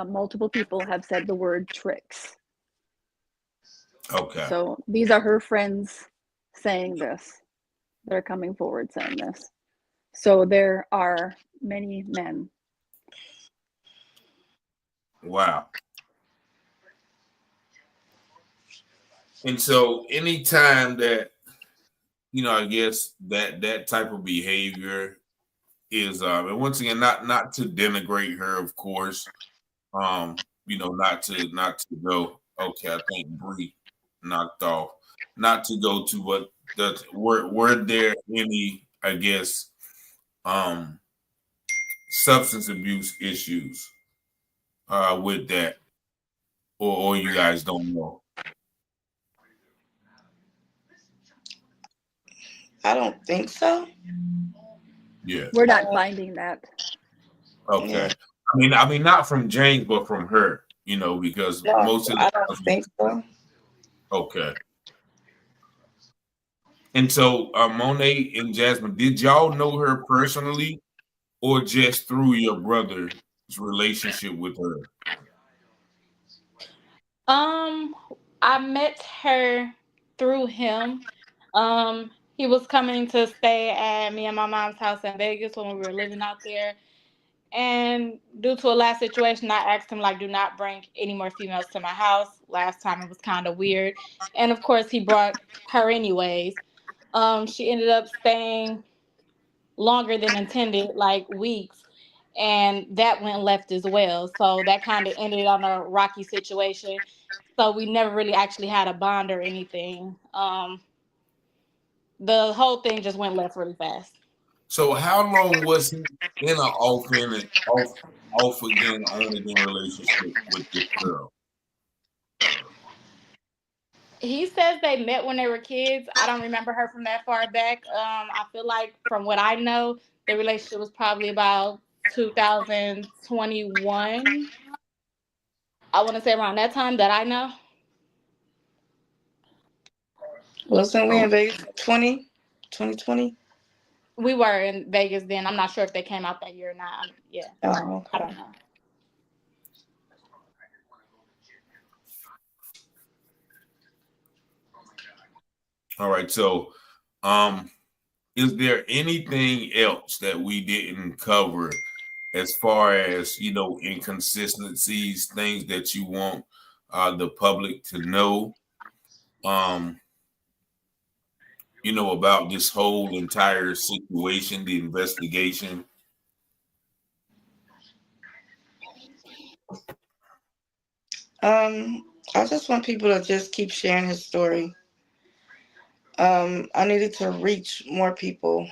multiple people have said the word tricks. Okay. So these are her friends saying this. They're coming forward saying this. So there are many men. Wow. And so anytime that, I guess that type of behavior is, and once again, not to denigrate her, of course, not to go, okay, I think Bree knocked off, not to go to what were there any, I guess, substance abuse issues with that, or you guys don't know? I don't think so. Yeah, we're not finding that. Okay. I mean, not from James, but from her. Because most of the I don't think so. Okay. And so, Monet and Jasmine, did y'all know her personally, or just through your brother's relationship with her? I met her through him. He was coming to stay at me and my mom's house in Vegas when we were living out there. And due to a last situation, I asked him, do not bring any more females to my house. Last time it was kind of weird. And of course, he brought her anyways. She ended up staying longer than intended, weeks. And that went left as well. So that kind of ended on a rocky situation. So we never really actually had a bond or anything. The whole thing just went left really fast. So how long was he in an off again, on again relationship with this girl? He says they met when they were kids. I don't remember her from that far back. I feel like from what I know, the relationship was probably about 2021. I want to say around that time that I know. Wasn't we Oh, in Vegas 2020? We were in Vegas then. I'm not sure if they came out that year or not. Yeah, Oh, I okay. don't know. all right. So, is there anything else that we didn't cover as far as, inconsistencies, things that you want the public to know, about this whole entire situation, the investigation? I just want people to just keep sharing his story. I needed to reach more people.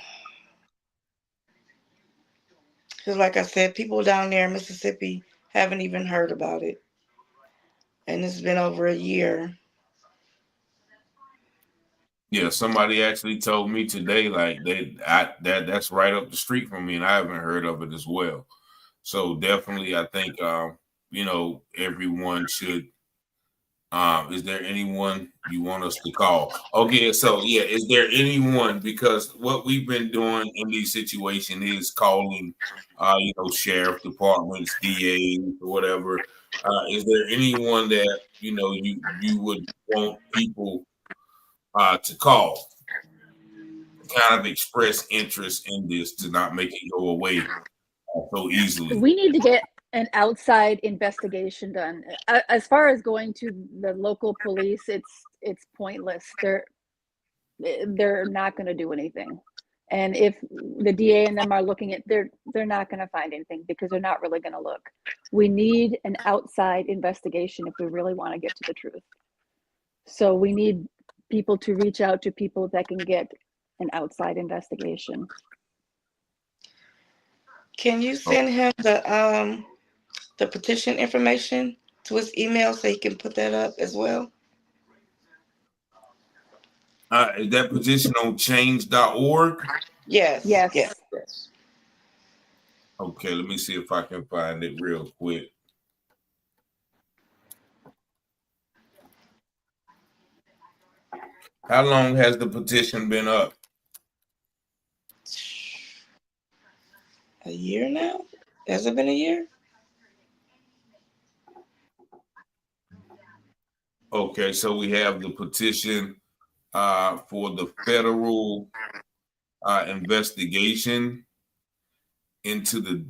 Because like I said, people down there in Mississippi haven't even heard about it. And it's been over a year. Yeah, somebody actually told me today, like that's right up the street from me, and I haven't heard of it as well. So definitely, I think everyone should. Is there anyone you want us to call? Okay, so yeah, is there anyone? Because what we've been doing in these situations is calling, sheriff departments, DAs, or whatever. Is there anyone that you would want people to call, kind of express interest in this to not make it go away so easily? We need to get an outside investigation done. As far as going to the local police, it's pointless. They're not going to do anything. And if the DA and them are looking at, they're not going to find anything because they're not really going to look. We need an outside investigation if we really want to get to the truth. So we need people to reach out to people that can get an outside investigation. Can you send him the petition information to his email so he can put that up as well? Is that petition on change.org? Yes. Yes. Yes. Okay, let me see if I can find it real quick. How long has the petition been up? A year now? Has it been a year? Okay, so we have the petition for the federal investigation into the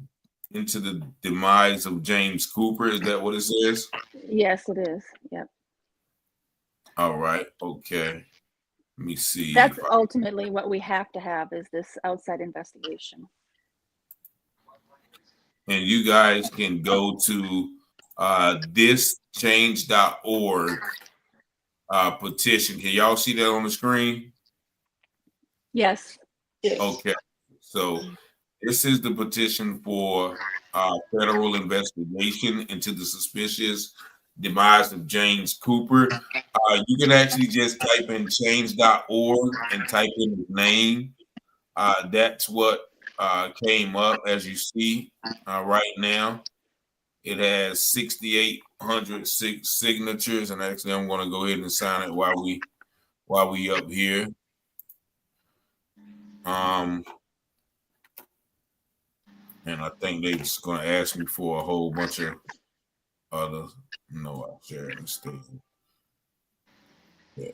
demise of James Cooper. Is that what it says? Yes, it is. Yep. All right. Okay. Let me see. That's ultimately what we have to have is this outside investigation. And you guys can go to thischange.org petition. Can y'all see that on the screen? Yes. Yes. Okay. So this is the petition for federal investigation into the suspicious demise of James Cooper. You can actually just type in change.org and type in his name. That's what came up, as you see right now. It has 6,806 signatures, and actually, I'm going to go ahead and sign it while we up here. And I think they're just going to ask me for a whole bunch of other. No, I share the statement. Yeah.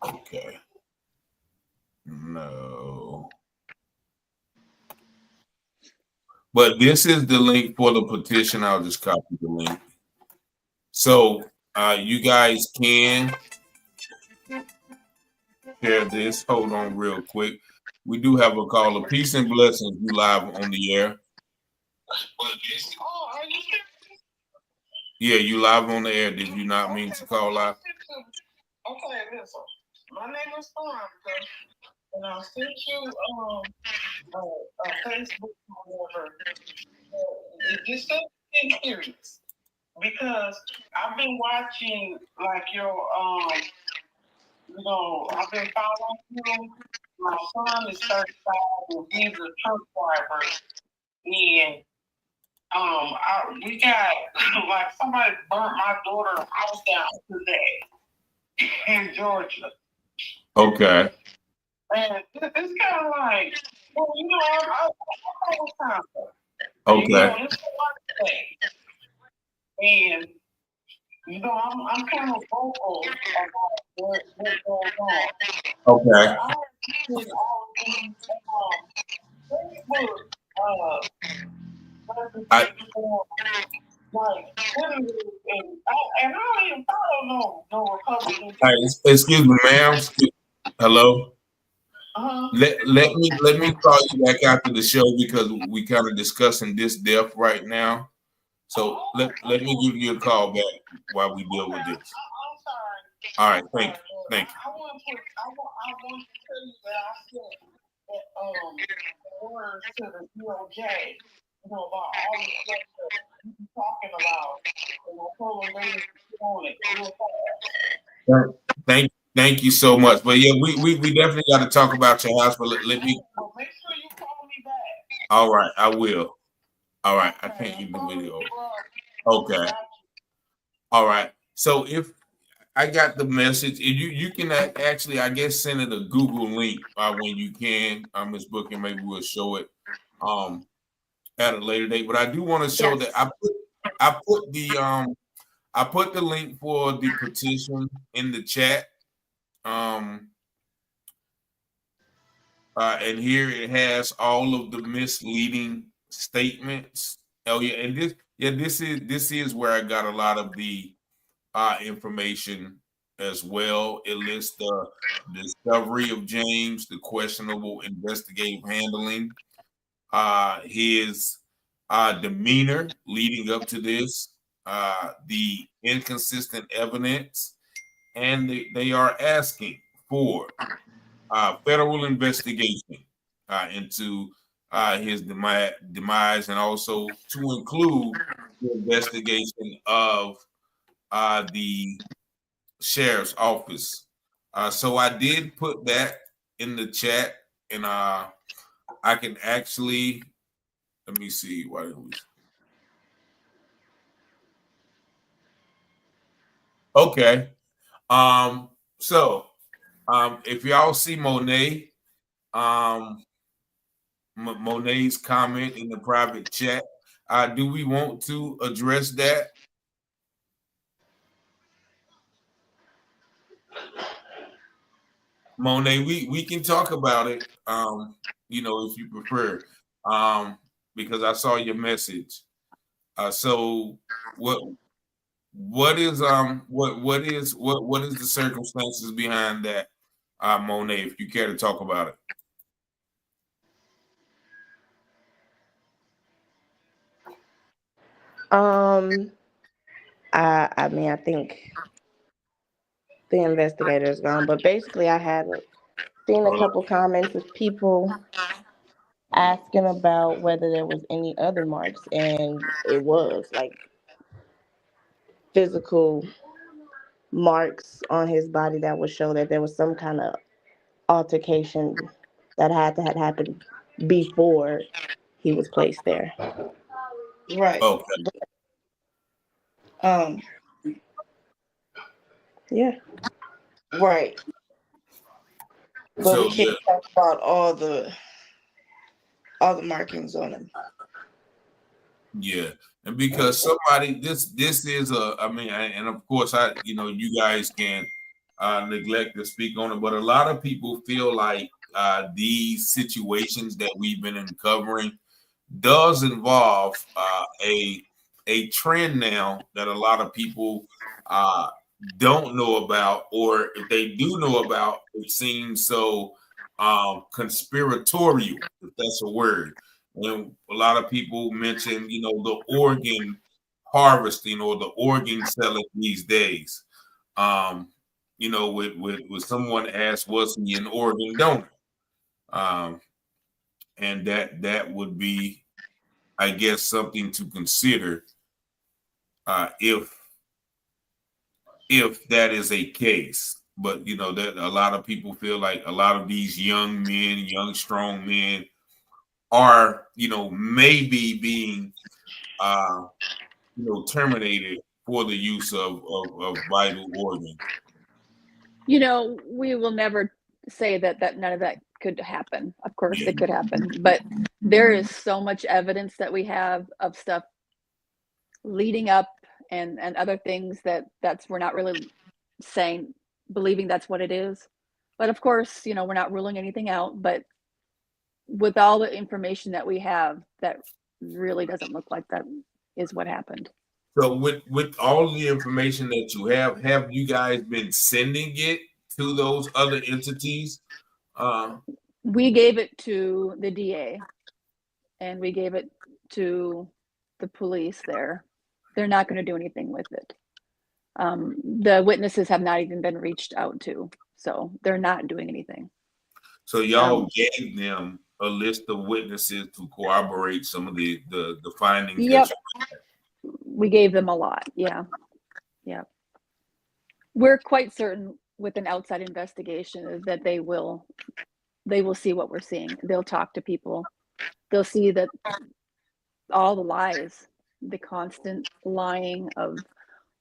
Okay. No. But this is the link for the petition. I'll just copy the link. So you guys can share this. Hold on real quick. We do have a caller. Peace and blessings. You live on the air. Yeah, you live on the air. Did you not mean to call live? Okay, listen. My name is Veronica, and I'll send you a Facebook or whatever. It's something serious. because I've been watching like your I've been following you. My son is 35 and he's a truck driver. And we got like somebody burnt my daughter's house down today in Georgia. Okay. And it's kind of like, well, I was kind of, Okay. it's a lot of things. And I'm kind of vocal about what goes on. Okay. I see all these Facebook like literally, and I don't even follow no Republican. All right, excuse me, ma'am. Hello. Uh-huh. Let me call you back after the show because we kind of discussing this depth right now. So let me give you a call back while we deal with this. I'm sorry. All right, thank you. I want to tell you that I sent words to the DOJ, about all the stuff that you be talking about, and I told them they need to get on it real fast. Thank you so much. But yeah, we definitely got to talk about your house. But let me. Make sure you call me back. All right, I will. All right, I can't keep the video. Okay. All right. So if I got the message, you can actually, I guess, send it a Google link when you can. Ms. Booker, maybe we'll show it at a later date. But I do want to show that I put the link for the petition in the chat. And here it has all of the misleading statements. Oh yeah, and this is where I got a lot of the information as well. It lists the discovery of James, the questionable investigative handling, his demeanor leading up to this, the inconsistent evidence, and they are asking for federal investigation into his demise, and also to include the investigation of the sheriff's office. So I did put that in the chat, and I can actually, let me see. Why didn't we? Okay. So if y'all see Monet, Monet's comment in the private chat, do we want to address that? Monet, we can talk about it, if you prefer, because I saw your message. So what is the circumstances behind that, Monet? If you care to talk about it. I mean, I think the investigator's gone, but basically I had seen a couple comments of people asking about whether there was any other marks, and it was like physical marks on his body that would show that there was some kind of altercation that had happened before he was placed there. Right. Okay. Yeah. Right. But So, we can't talk about all the markings on him. Yeah, and because somebody, this is and of course you guys can neglect to speak on it, but a lot of people feel like these situations that we've been uncovering does involve a trend now that a lot of people don't know about, or if they do know about, it seems so conspiratorial, if that's a word. When a lot of people mention, the organ harvesting or the organ selling these days, with someone asked, was he an organ donor? And that would be, I guess, something to consider if that is a case. But you know that a lot of people feel like a lot of these young men, young strong men, are maybe being terminated for the use of vital organs. We will never say that none of that could happen. Of course, it could happen, but there is so much evidence that we have of stuff leading up and other things that's we're not really believing that's what it is. But of course, we're not ruling anything out. But with all the information that we have, that really doesn't look like that is what happened. So with all the information that you have you guys been sending it to those other entities? We gave it to the DA and we gave it to the police there. They're not going to do anything with it. The witnesses have not even been reached out to, so they're not doing anything. So y'all gave them a list of witnesses to corroborate some of the findings? Yep. We gave them a lot. Yeah. We're quite certain with an outside investigation is that they will see what we're seeing. They'll talk to people. They'll see that all the lies, the constant lying of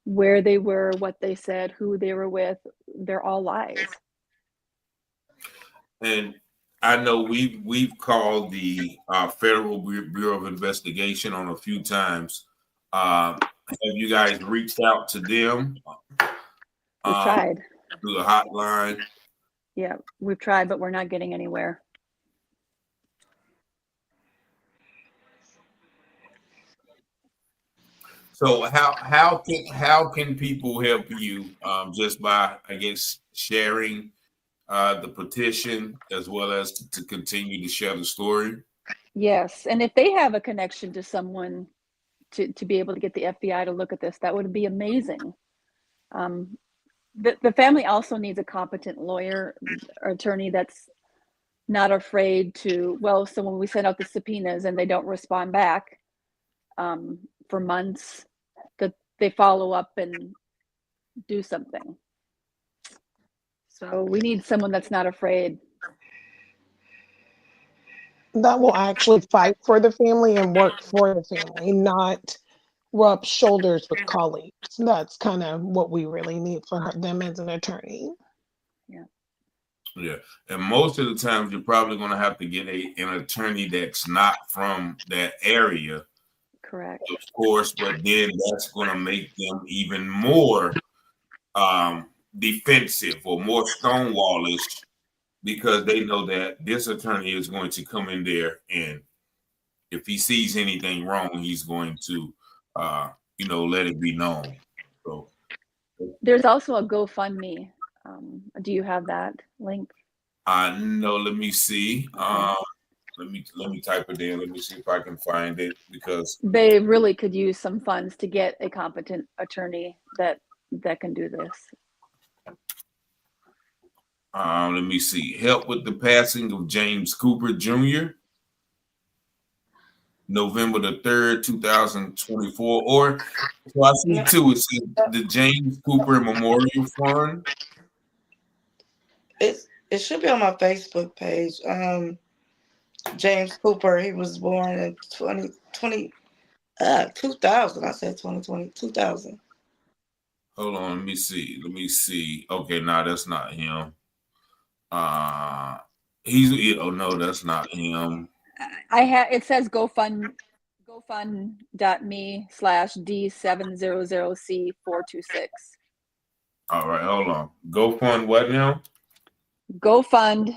where they were, what they said, who they were with, they're all lies. And I know we've called the Federal Bureau of Investigation on a few times. Have you guys reached out to them? We've tried. Through the hotline? Yeah, we've tried, but we're not getting anywhere. So how can people help you? Just by, I guess, sharing the petition as well as to continue to share the story? Yes, and if they have a connection to someone to be able to get the FBI to look at this, that would be amazing. The family also needs a competent lawyer or attorney that's not afraid to, so when we send out the subpoenas and they don't respond back for months, that they follow up and do something. So we need someone that's not afraid. That will actually fight for the family and work for the family, not rub shoulders with colleagues. That's kind of what we really need for them as an attorney. Yeah. And most of the times you're probably going to have to get an attorney that's not from that area. Correct. Of course, but then that's going to make them even more defensive or more stonewallish, because they know that this attorney is going to come in there, and if he sees anything wrong, he's going to let it be known. So there's also a GoFundMe. Do you have that link? No, let me see. Let me type it in. Let me see if I can find it, because they really could use some funds to get a competent attorney that can do this. Let me see. Help with the passing of James Cooper Jr. November the 3rd, 2024. Or so I see too. It's the James Cooper Memorial Fund. It should be on my Facebook page. James Cooper, he was born in 2000. I said 2020, 2000. Hold on, let me see. Okay, no, that's not him. No, that's not him. It says GoFund.me/D700C426. All right, hold on. GoFund what now? GoFund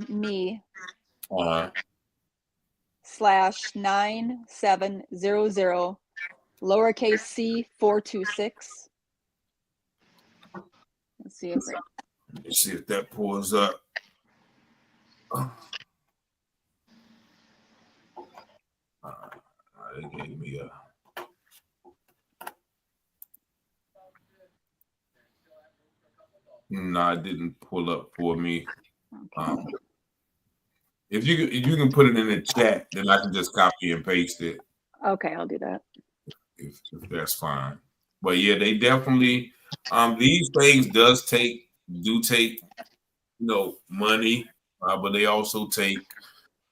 me /9700 lowercase c426. Let's see if that pulls up. They gave me a. No, it didn't pull up for me. Okay. If you can put it in the chat, then I can just copy and paste it. Okay, I'll do that. if that's fine. But yeah, they definitely these things do take money, but they also take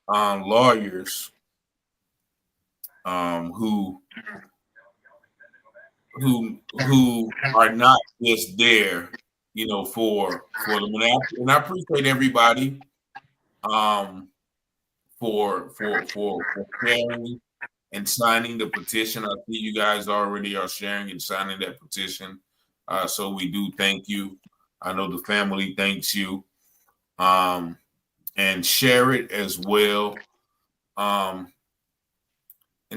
lawyers who are not just there, for them. And I appreciate everybody for sharing and signing the petition. I see you guys already are sharing and signing that petition. So we do thank you. I know the family thanks you. And share it as well. And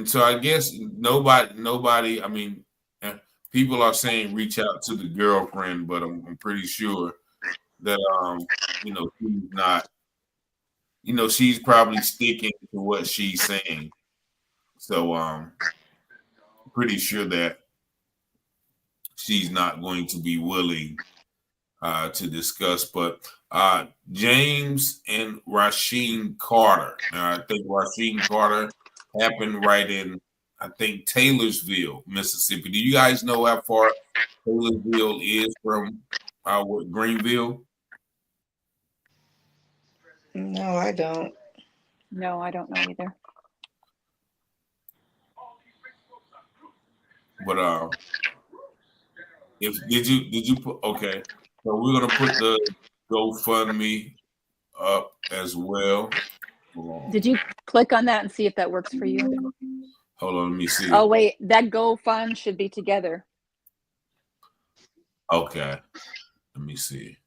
so I guess nobody, I mean, people are saying reach out to the girlfriend, but I'm pretty sure that she's not, she's probably sticking to what she's saying. So pretty sure that she's not going to be willing to discuss. But James and Rasheen Carter. I think Rasheen Carter happened right in, I think, Taylorsville, Mississippi. Do you guys know how far Taylorsville is from Greenville? No, I don't. No, I don't know either. But did you put, okay? So we're gonna put the GoFundMe up as well. Did you click on that and see if that works for you? Hold on, let me see. Oh wait, that GoFund should be together. Okay, let me see.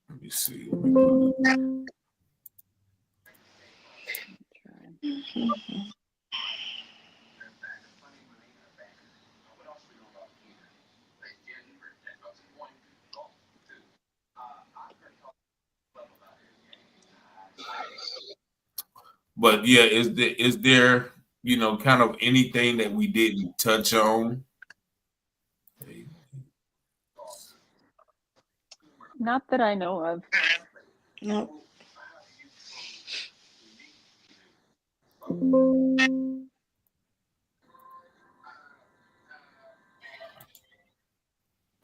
Let me see. But yeah, is there kind of anything that we didn't touch on? Not that I know of. No.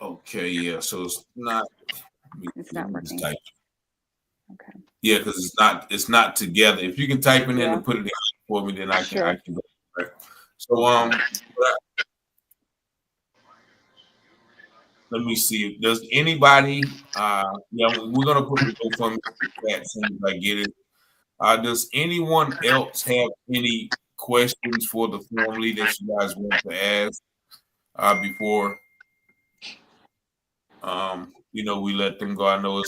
Okay, yeah. So it's not. It's not working. Okay. Yeah, because it's not together. If you can type it in and put it in for me, then I can go. Right. So let me see. Does anybody? We're gonna put the GoFundMe in the chat as soon as I get it. Does anyone else have any questions for the family that you guys want to ask before we let them go? I know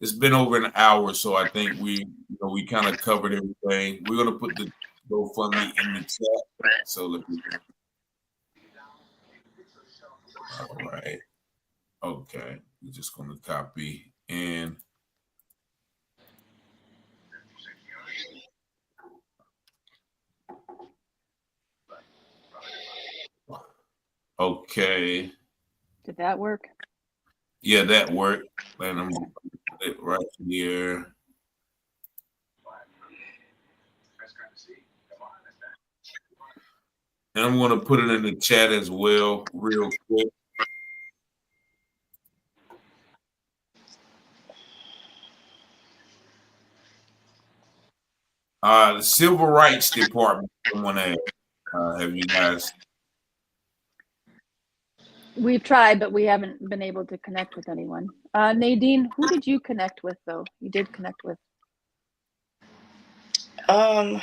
it's been over an hour, so I think we kind of covered everything. We're gonna put the GoFundMe in the chat. So let me. All right. Okay. We're just gonna copy and. Okay. Did that work? Yeah, that worked. And I'm gonna put it right here. And I'm gonna put it in the chat as well, real quick. The Civil Rights Department. Someone have you guys? We've tried, but we haven't been able to connect with anyone. Nadine, who did you connect with, though? You did connect with. I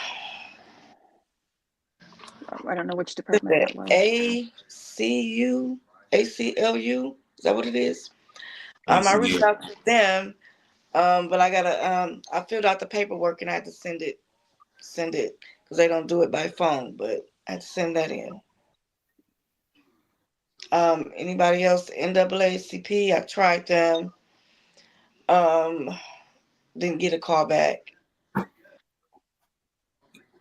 don't know which department that was. ACLU. Is that what it is? I reached out to them, but I gotta. I filled out the paperwork and I had to send it because they don't do it by phone. But I had to send that in. Anybody else? NAACP. I tried them. Didn't get a call back.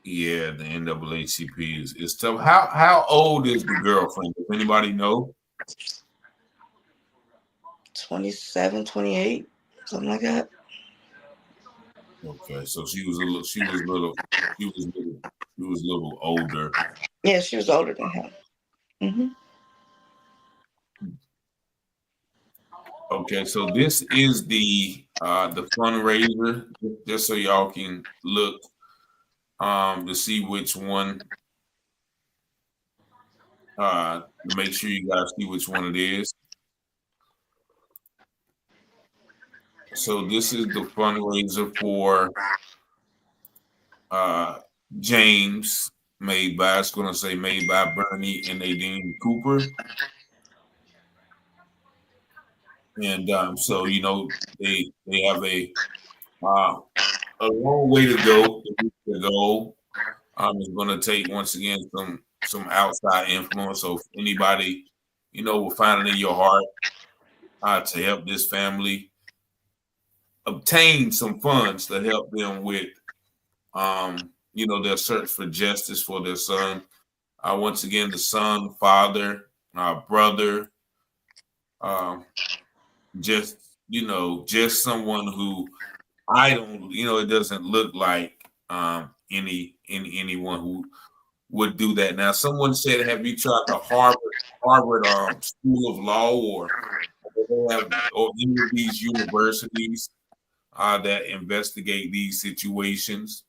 Yeah, the NAACP is tough. How old is the girlfriend? Does anybody know? 27, 28, something like that. Okay, so she was a little older. Yeah, she was older than him. Mm-hmm. Okay, so this is the fundraiser, just so y'all can look to see which one, to make sure you guys see which one it is. So this is the fundraiser for James, made by Bernie and Nadine Cooper. And so they have a long way to go. It's going to take, once again, some outside influence. So if anybody will find it in your heart to help this family obtain some funds to help them with their search for justice for their son. Once again, the son, father, brother, just someone who it doesn't look like anyone who would do that. Now, someone said, have you tried the Harvard School of Law or any of these universities that investigate these situations?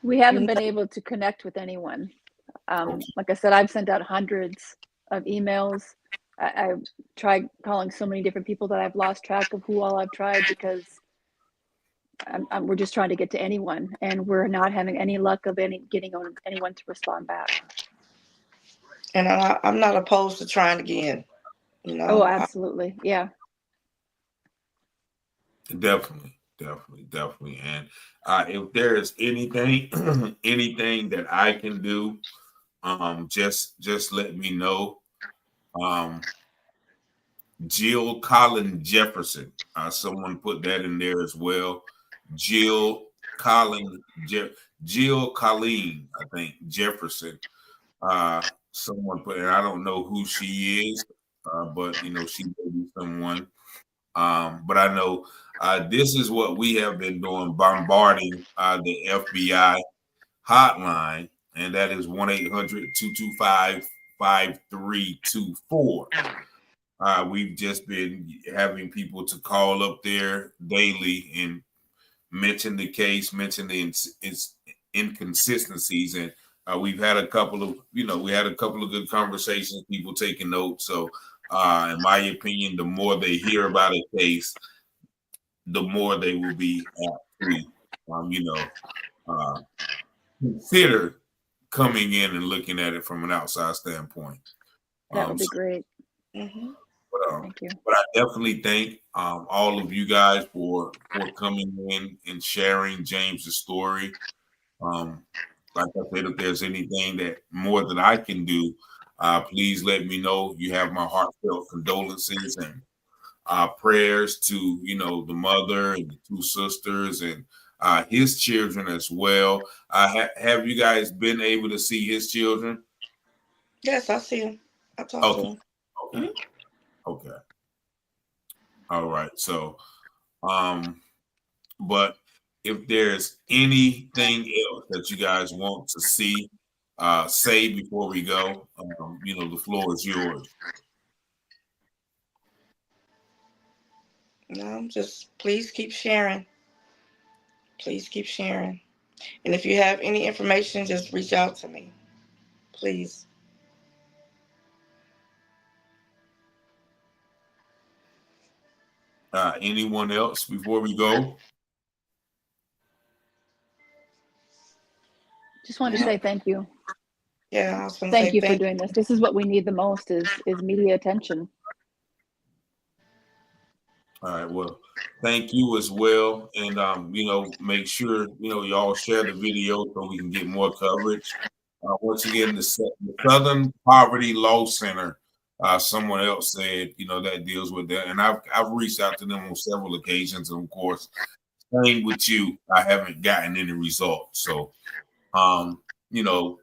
We haven't been able to connect with anyone. Like I said, I've sent out hundreds of emails. I've tried calling so many different people that I've lost track of who all I've tried, because we're just trying to get to anyone, and we're not having any luck of getting anyone to respond back. And I'm not opposed to trying again. Oh, absolutely. Yeah. Definitely. And if there is anything that I can do, just let me know. Jill Colleen Jefferson, someone put that in there as well. Jill Colleen, I think, Jefferson. Someone put, and I don't know who she is, but she may be someone. But I know this is what we have been doing, bombarding the FBI hotline, and that is 1-800-225-5324. We've just been having people to call up there daily and mention the case, mention the inconsistencies, and we've had a couple of good conversations, people taking notes. So in my opinion, the more they hear about a case, the more they will be apt to consider coming in and looking at it from an outside standpoint. That would be great. Mm-hmm. Thank you. But I definitely thank all of you guys for coming in and sharing James's story. Like I said, if there's anything that more that I can do, please let me know. You have my heartfelt condolences and prayers to the mother and the two sisters and his children as well. Have you guys been able to see his children? Yes, I see him. I talked to him. Okay. Mm-hmm. Okay. All right. So, but if there's anything else that you guys want to say before we go, the floor is yours. No, just please keep sharing. Please keep sharing. And if you have any information, just reach out to me, please. Anyone else before we go? Just wanted to say thank you. Yeah, I was going to say thank you for doing this. This is what we need the most is media attention. All right. Well, thank you as well. And, make sure, y'all share the video so we can get more coverage. Once again, the Southern Poverty Law Center, someone else said, that deals with that. And I've reached out to them on several occasions. And of course, same with you, I haven't gotten any results. So,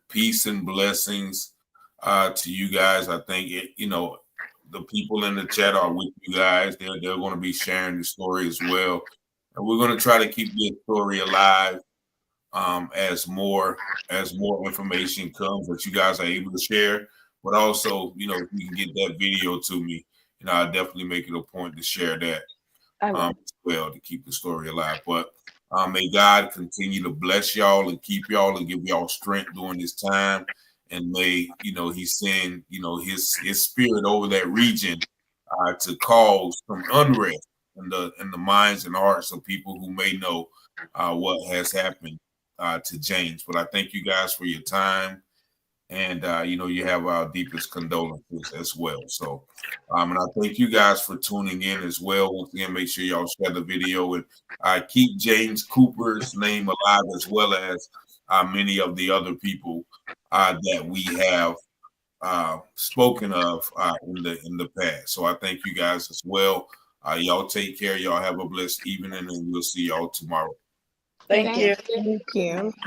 peace and blessings to you guys. I think the people in the chat are with you guys. They're going to be sharing the story as well. and we're going to try to keep this story alive as more information comes that you guys are able to share. But also, you know, if you can get that video to me, you know, I'll definitely make it a point to share that as well to keep the story alive. But may God continue to bless y'all and keep y'all and give y'all strength during this time. And may, you know, he send, you know, his spirit over that region to cause some unrest in the minds and hearts of people who may know what has happened to James. But I thank you guys for your time. And, you know, you have our deepest condolences as well. So, and I thank you guys for tuning in as well. Once again, make sure y'all share the video and keep James Cooper's name alive, as well as many of the other people that we have spoken of in the past. So I thank you guys as well. Y'all take care. Y'all have a blessed evening, and we'll see y'all tomorrow. Thank you. Thank you.